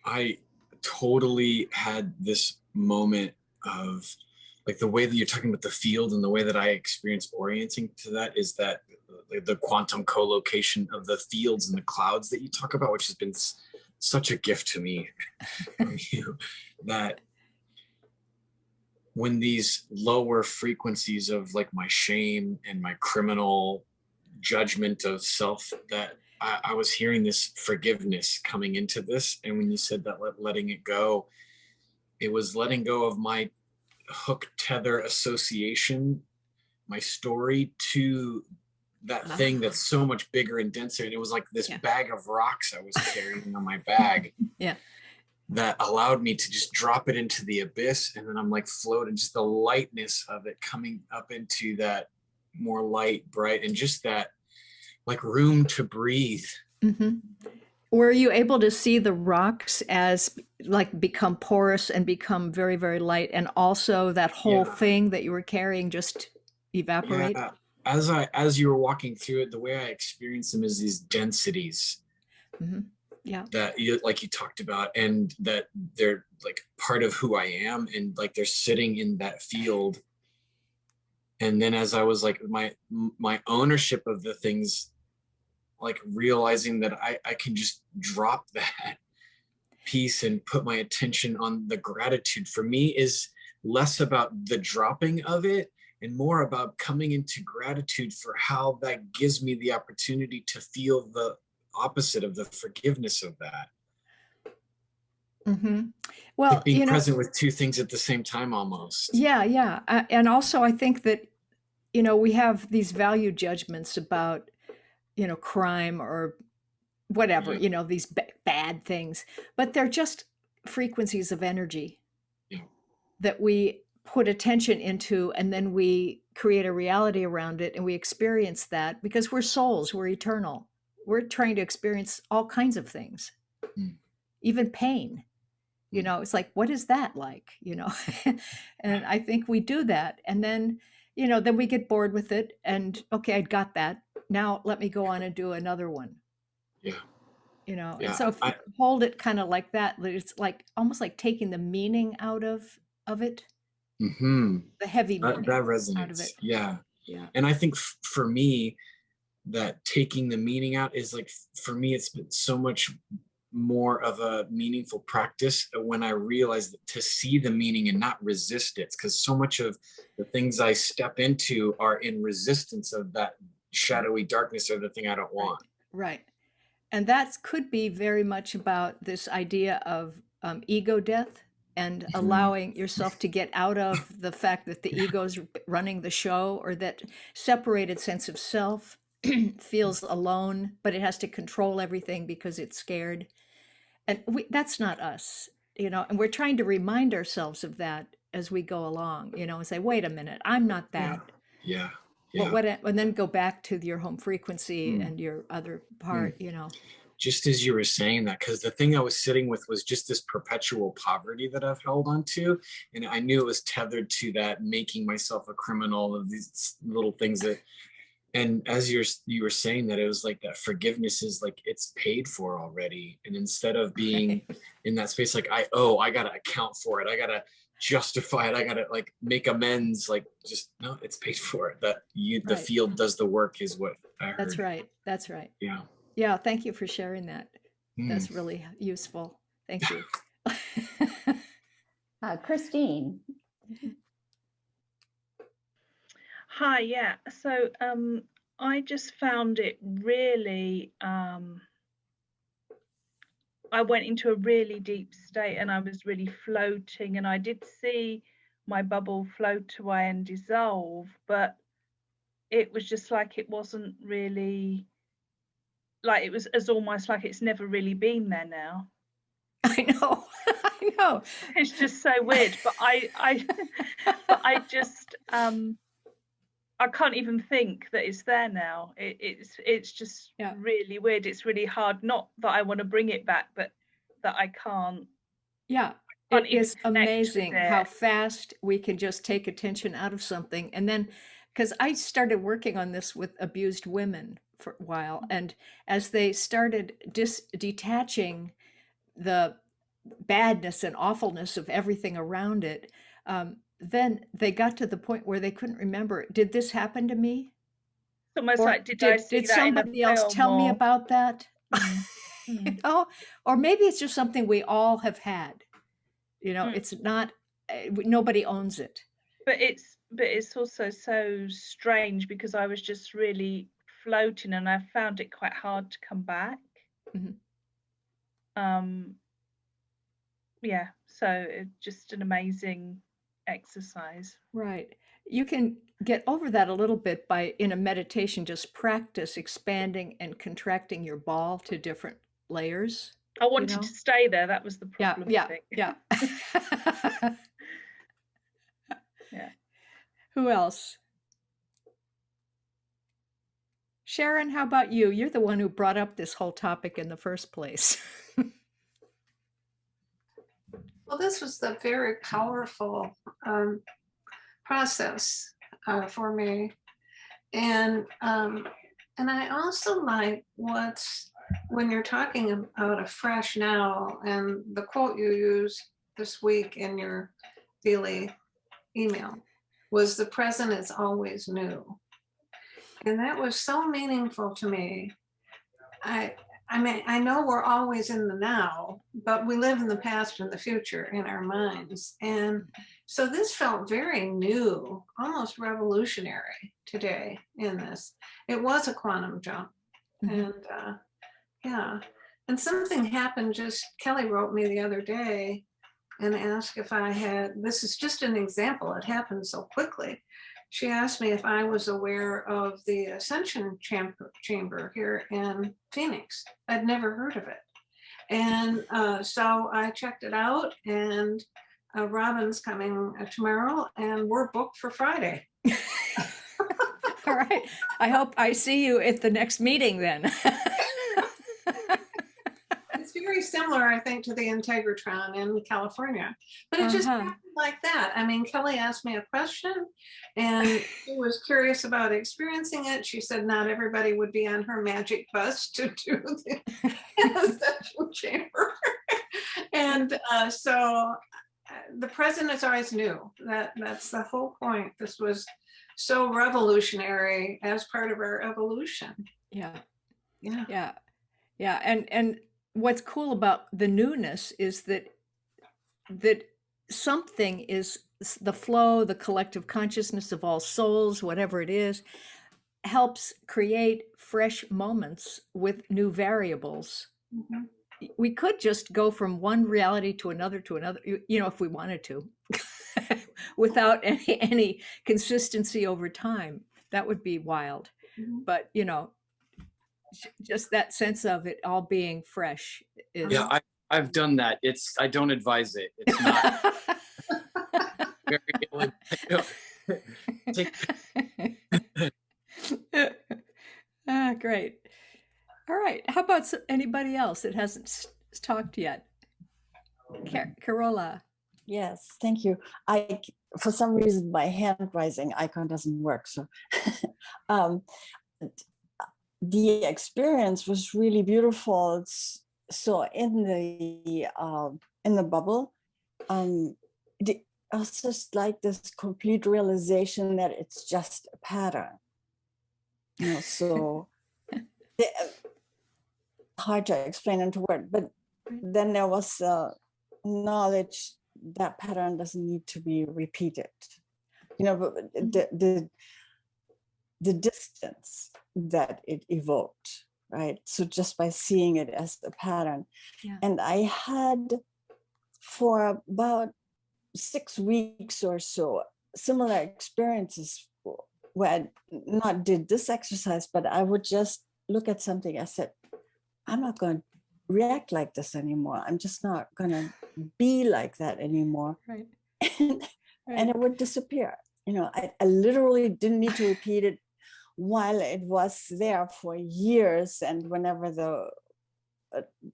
I totally had this moment of, like, the way that you're talking about the field and the way that I experience orienting to that is that the quantum co-location of the fields and the clouds that you talk about, which has been such a gift to me from you, that when these lower frequencies of, like, my shame and my criminal judgment of self, that I was hearing this forgiveness coming into this. And when you said that, letting it go, it was letting go of my hook tether association, my story, to that thing that's so much bigger and denser. And it was like this bag of rocks I was carrying on my bag that allowed me to just drop it into the abyss. And then I'm like floating, just the lightness of it coming up into that more light, bright, and just that, like, room to breathe. Mm-hmm. Were you able to see the rocks as, like, become porous and become very, very light, and also that whole thing that you were carrying just evaporate? Yeah. As you were walking through it, the way I experienced them is these densities. Mm-hmm. Yeah. That you talked about, and that they're like part of who I am, and like they're sitting in that field. And then as I was like, my ownership of the things, like realizing that I can just drop that piece and put my attention on the gratitude, for me, is less about the dropping of it and more about coming into gratitude for how that gives me the opportunity to feel the opposite of the forgiveness of that. Mm-hmm. Well, like being present with two things at the same time almost. Yeah. And also I think that, we have these value judgments about, crime or whatever, these bad things, but they're just frequencies of energy that we put attention into, and then we create a reality around it, and we experience that because we're souls, we're eternal. We're trying to experience all kinds of things, even pain. It's like, what is that like? And I think we do that. And then, then we get bored with it, and okay, I got that. Now let me go on and do another one. Yeah. And so if you hold it kind of like that, it's like almost like taking the meaning out of it. Mm-hmm. The heavy meaning that resonates out of it. Yeah. And I think for me, that taking the meaning out is like, for me, it's been so much more of a meaningful practice when I realize that to see the meaning and not resist it, because so much of the things I step into are in resistance of that shadowy darkness or the thing I don't want. Right. And that could be very much about this idea of ego death, and allowing yourself to get out of the fact that the ego's running the show, or that separated sense of self feels alone, but it has to control everything because it's scared. And that's not us, and we're trying to remind ourselves of that as we go along, and say, wait a minute, I'm not Yeah. that. Yeah. And then go back to your home frequency and your other part, Just as you were saying that, because the thing I was sitting with was just this perpetual poverty that I've held on to. And I knew it was tethered to that, making myself a criminal, of these little things that, and as you were saying that, it was like that forgiveness is like, it's paid for already. And instead of being in that space, like, I got to account for it, I got to justify it, I got to like make amends, like, just, no, it's paid for it. That the field does the work is what I heard. That's right. Yeah. Thank you for sharing that. That's really useful. Thank you. Christine. Hi, yeah. So I just found it really, I went into a really deep state and I was really floating, and I did see my bubble float away and dissolve, but it was just like, it wasn't really, like, it was as almost like it's never really been there now. I know. It's just so weird, but I just, I can't even think that it's there now. It's just really weird. It's really hard. Not that I want to bring it back, but that I can't. Yeah, it is amazing how fast we can just take attention out of something. And then, because I started working on this with abused women for a while, and as they started detaching the badness and awfulness of everything around it, then they got to the point where they couldn't remember, did this happen to me? It's almost like, did somebody else tell me about that? Or maybe it's just something we all have had. It's not, nobody owns it. But it's also so strange, because I was just really floating and I found it quite hard to come back. Yeah, so it's just an amazing exercise. Right. You can get over that a little bit by, in a meditation, just practice expanding and contracting your ball to different layers. I wanted to stay there. That was the problem. Yeah. Who else? Sharon, how about you? You're the one who brought up this whole topic in the first place. Well, this was a very powerful process for me, and I also like when you're talking about a fresh now, and the quote you used this week in your daily email was, "The present is always new," and that was so meaningful to me. I mean, I know we're always in the now, but we live in the past and the future in our minds. And so this felt very new, almost revolutionary today in this. It was a quantum jump. And and something happened. Kelly wrote me the other day and asked if I had, this is just an example, it happened so quickly. She asked me if I was aware of the Ascension Chamber here in Phoenix. I'd never heard of it. And so I checked it out, and Robin's coming tomorrow, and we're booked for Friday. All right. I hope I see you at the next meeting then. It's very similar, I think, to the Integratron in California, but it just happened like that. I mean, Kelly asked me a question and she was curious about experiencing it. She said not everybody would be on her magic bus to do the Ascension Chamber. And so the present is always new. That's the whole point. This was so revolutionary as part of our evolution. Yeah. And what's cool about the newness is that something is the flow, the collective consciousness of all souls, whatever it is, helps create fresh moments with new variables. we could just go from one reality to another, if we wanted to, without any consistency over time. That would be wild. But, just that sense of it all being fresh is. Yeah, I've done that. I don't advise it. It's not very Great. All right. How about anybody else that hasn't talked yet? Carola. Yes, thank you. For some reason, my hand raising icon doesn't work. So the experience was really beautiful. So in the bubble, it was just like this complete realization that it's just a pattern. So hard to explain into words, but then there was knowledge that pattern doesn't need to be repeated. But the distance that it evoked, right? So just by seeing it as a pattern. Yeah. And I had for about 6 weeks or so similar experiences where I not did this exercise, but I would just look at something. I said, I'm not going to react like this anymore. I'm just not going to be like that anymore. Right. And it would disappear. I literally didn't need to repeat it while it was there for years. And whenever the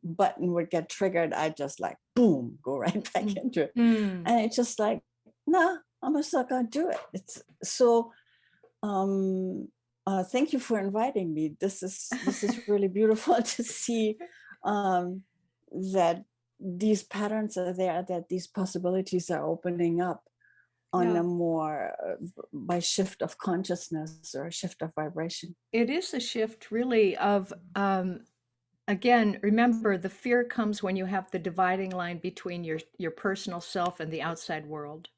button would get triggered, I just like, boom, go right back into it. And it's just like, no, I'm just not going to do it. It's so, thank you for inviting me. This is really beautiful to see that these patterns are there, that these possibilities are opening up on a more by shift of consciousness or a shift of vibration. It is a shift really of, again, remember the fear comes when you have the dividing line between your personal self and the outside world.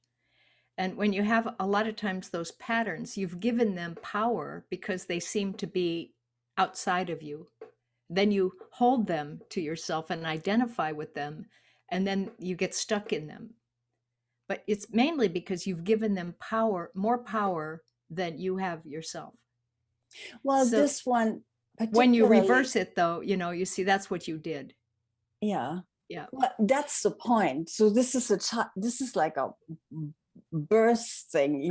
And when you have a lot of times those patterns, you've given them power because they seem to be outside of you. Then you hold them to yourself and identify with them, and then you get stuck in them. But it's mainly because you've given them power, more power than you have yourself. Well, so this one, when you reverse it though, you see that's what you did. Yeah. Yeah. Well, that's the point. So this is like a birth thing,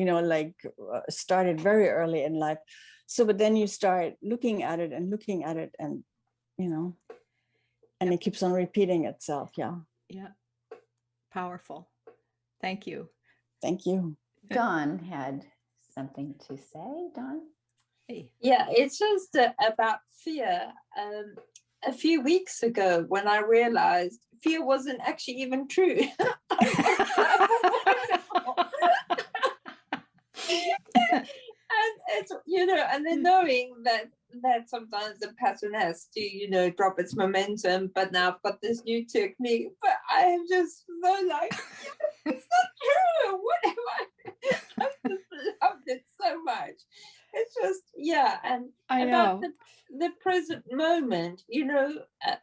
started very early in life. So, but then you start looking at it and and it keeps on repeating itself. Yeah. Yeah. Powerful. Thank you. Thank you. Dawn had something to say. Dawn? Hey. Yeah, it's just about fear. A few weeks ago when I realized fear wasn't actually even true. And it's, and then knowing that sometimes the pattern has to, drop its momentum, but now I've got this new technique, but I am just so like, it's not true. What am I just loved it so much. It's just, and I about know. the present moment,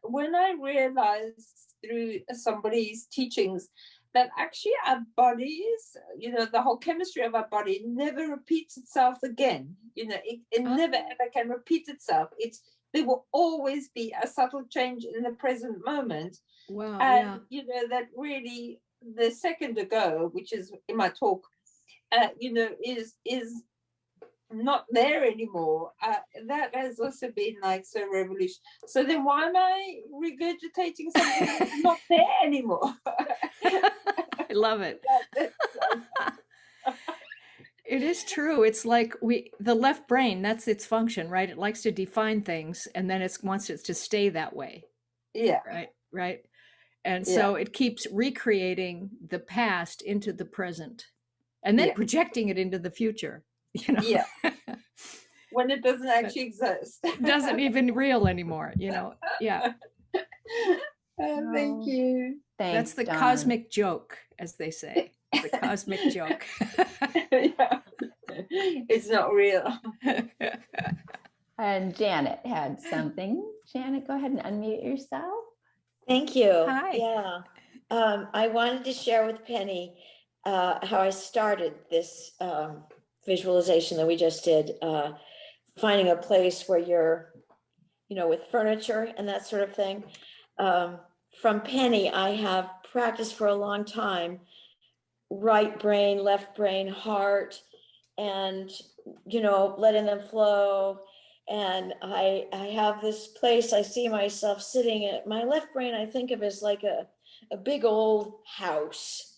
when I realized through somebody's teachings that actually our bodies, the whole chemistry of our body never repeats itself again. It never ever can repeat itself. There will always be a subtle change in the present moment. Wow. And that really the second ago, which is in my talk, is not there anymore. That has also been like so revolutionary. So then why am I regurgitating something that's not there anymore? I love it. It is true. It's like the left brain, that's its function, right? It likes to define things and then it wants it to stay that way. Yeah. Right. And so it keeps recreating the past into the present and then projecting it into the future. Yeah. When it doesn't actually exist. Doesn't even real anymore, Yeah. Thank you. Thanks, that's the Dawn. Cosmic joke, as they say. The cosmic joke. It's not real. And Janet had something. Janet, go ahead and unmute yourself. Thank you. Hi. Yeah. I wanted to share with Penny how I started this visualization that we just did, finding a place where you're, with furniture and that sort of thing. From Penny, I have practiced for a long time, right brain, left brain, heart, and, letting them flow. And I have this place I see myself sitting at. My left brain I think of as like a big old house.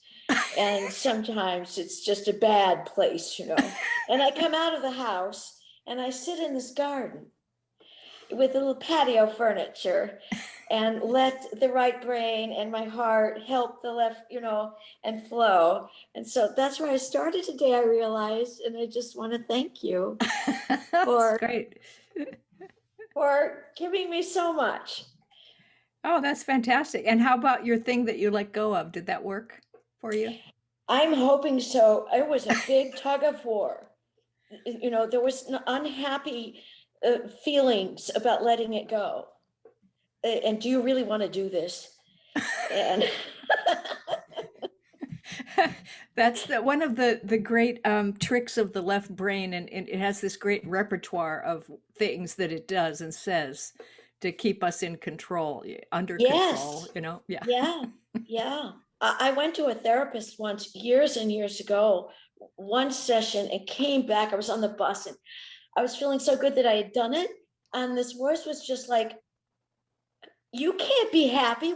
And sometimes it's just a bad place, And I come out of the house and I sit in this garden with a little patio furniture and let the right brain and my heart help the left, and flow. And so that's where I started today, I realized, and I just want to thank you That's great. for giving me so much. Oh, that's fantastic. And how about your thing that you let go of? Did that work for you? I'm hoping so. It was a big tug of war. There was unhappy feelings about letting it go. And do you really want to do this? And That's one of the great tricks of the left brain, and it has this great repertoire of things that it does and says to keep us in control, under control, Yeah. Yeah. I went to a therapist once, years and years ago, one session, and came back. I was on the bus and I was feeling so good that I had done it. And this voice was just like, you can't be happy.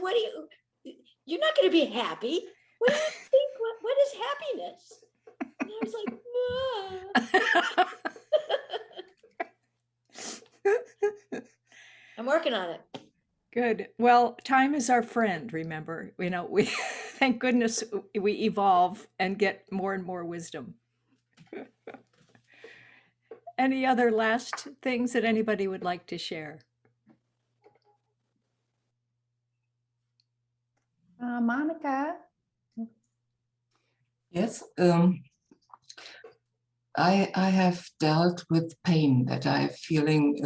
You're not going to be happy. What do you think? What is happiness? And I was like, I'm working on it. Good. Well, time is our friend, remember. We thank goodness we evolve and get more and more wisdom. Any other last things that anybody would like to share? Monica? Yes, I have dealt with pain that I'm feeling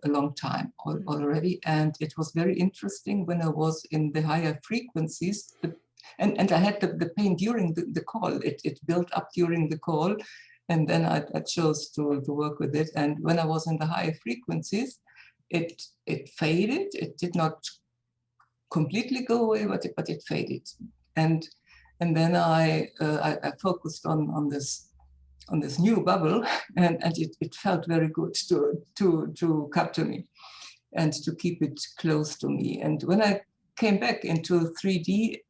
a long time already, and it was very interesting when I was in the higher frequencies, and I had the pain during the call. It built up during the call, and then I chose to work with it. And when I was in the higher frequencies, it faded. It did not completely go away, but it faded. And then I focused on this new bubble, and it felt very good to capture me and to keep it close to me. And when I came back into 3D,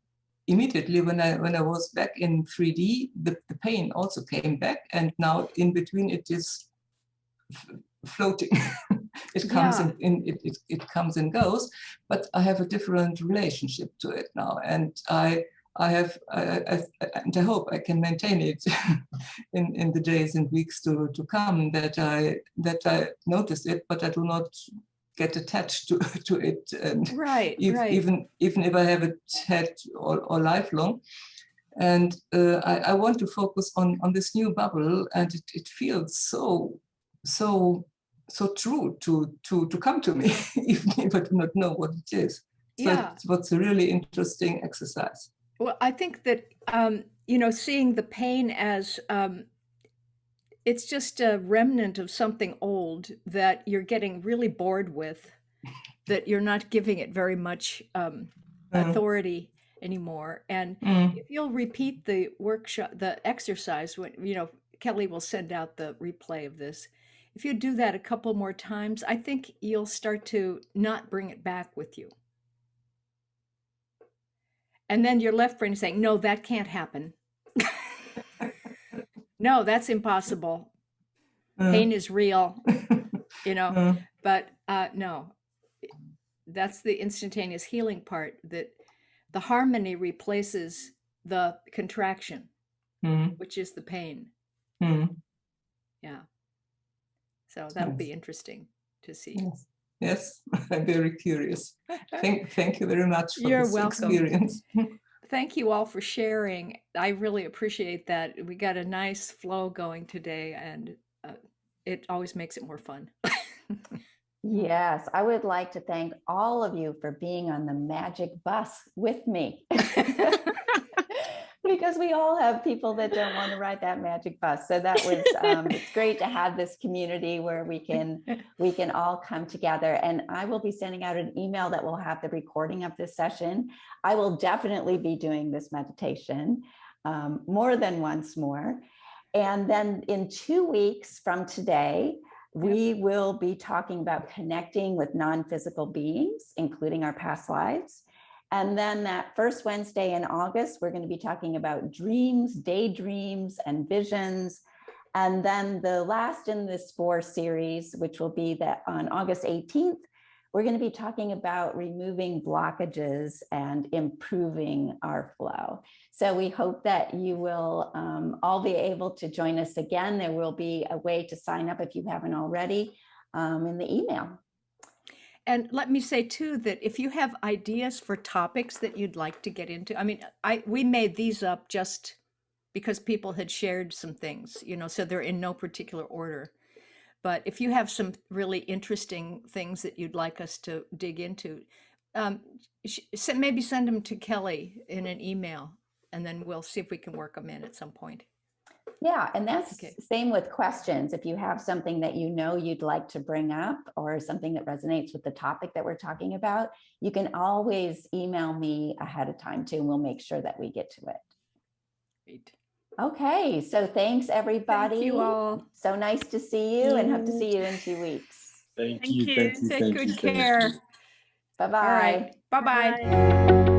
immediately when I was back in 3D, the pain also came back, and now in between it is floating. It comes in, it comes and goes, but I have a different relationship to it now, and I hope I can maintain it in the days and weeks to come, that I notice it, but I do not get attached to it. And even if I have it had all lifelong. And I want to focus on this new bubble, and it feels so true to come to me, even if I do not know what it is. So it was a really interesting exercise. Well, I think that, seeing the pain as it's just a remnant of something old that you're getting really bored with, that you're not giving it very much authority anymore. And if you'll repeat the workshop, the exercise, when, Kelly will send out the replay of this. If you do that a couple more times, I think you'll start to not bring it back with you. And then your left brain is saying, no, that can't happen. No, that's impossible. Pain is real, but no, that's the instantaneous healing part, that the harmony replaces the contraction, which is the pain. Yeah. So that'll be interesting to see. Yes, I'm very curious. Thank you very much for You're this welcome. experience. Thank you all for sharing. I really appreciate that. We got a nice flow going today, and it always makes it more fun. Yes, I would like to thank all of you for being on the magic bus with me. Because we all have people that don't want to ride that magic bus. So that was, it's great to have this community where we can all come together. And I will be sending out an email that will have the recording of this session. I will definitely be doing this meditation more than once more. And then in 2 weeks from today, we will be talking about connecting with non-physical beings, including our past lives. And then that first Wednesday in August, we're going to be talking about dreams, daydreams, and visions. And then the last in this 4 series, which will be that on August 18th, we're going to be talking about removing blockages and improving our flow. So we hope that you will all be able to join us again. There will be a way to sign up if you haven't already in the email. And let me say too, that if you have ideas for topics that you'd like to get into, I mean, we made these up just because people had shared some things, you know, so they're in no particular order. But if you have some really interesting things that you'd like us to dig into, maybe send them to Kelly in an email, and then we'll see if we can work them in at some point. Yeah, and that's same with questions. If you have something that you know you'd like to bring up or something that resonates with the topic that we're talking about, you can always email me ahead of time too, and we'll make sure that we get to it. Great. Okay, so thanks everybody. Thank you all. So nice to see you and hope to see you in 2 weeks. Thank you. Take good care. Bye-bye. All right. Bye-bye. Bye.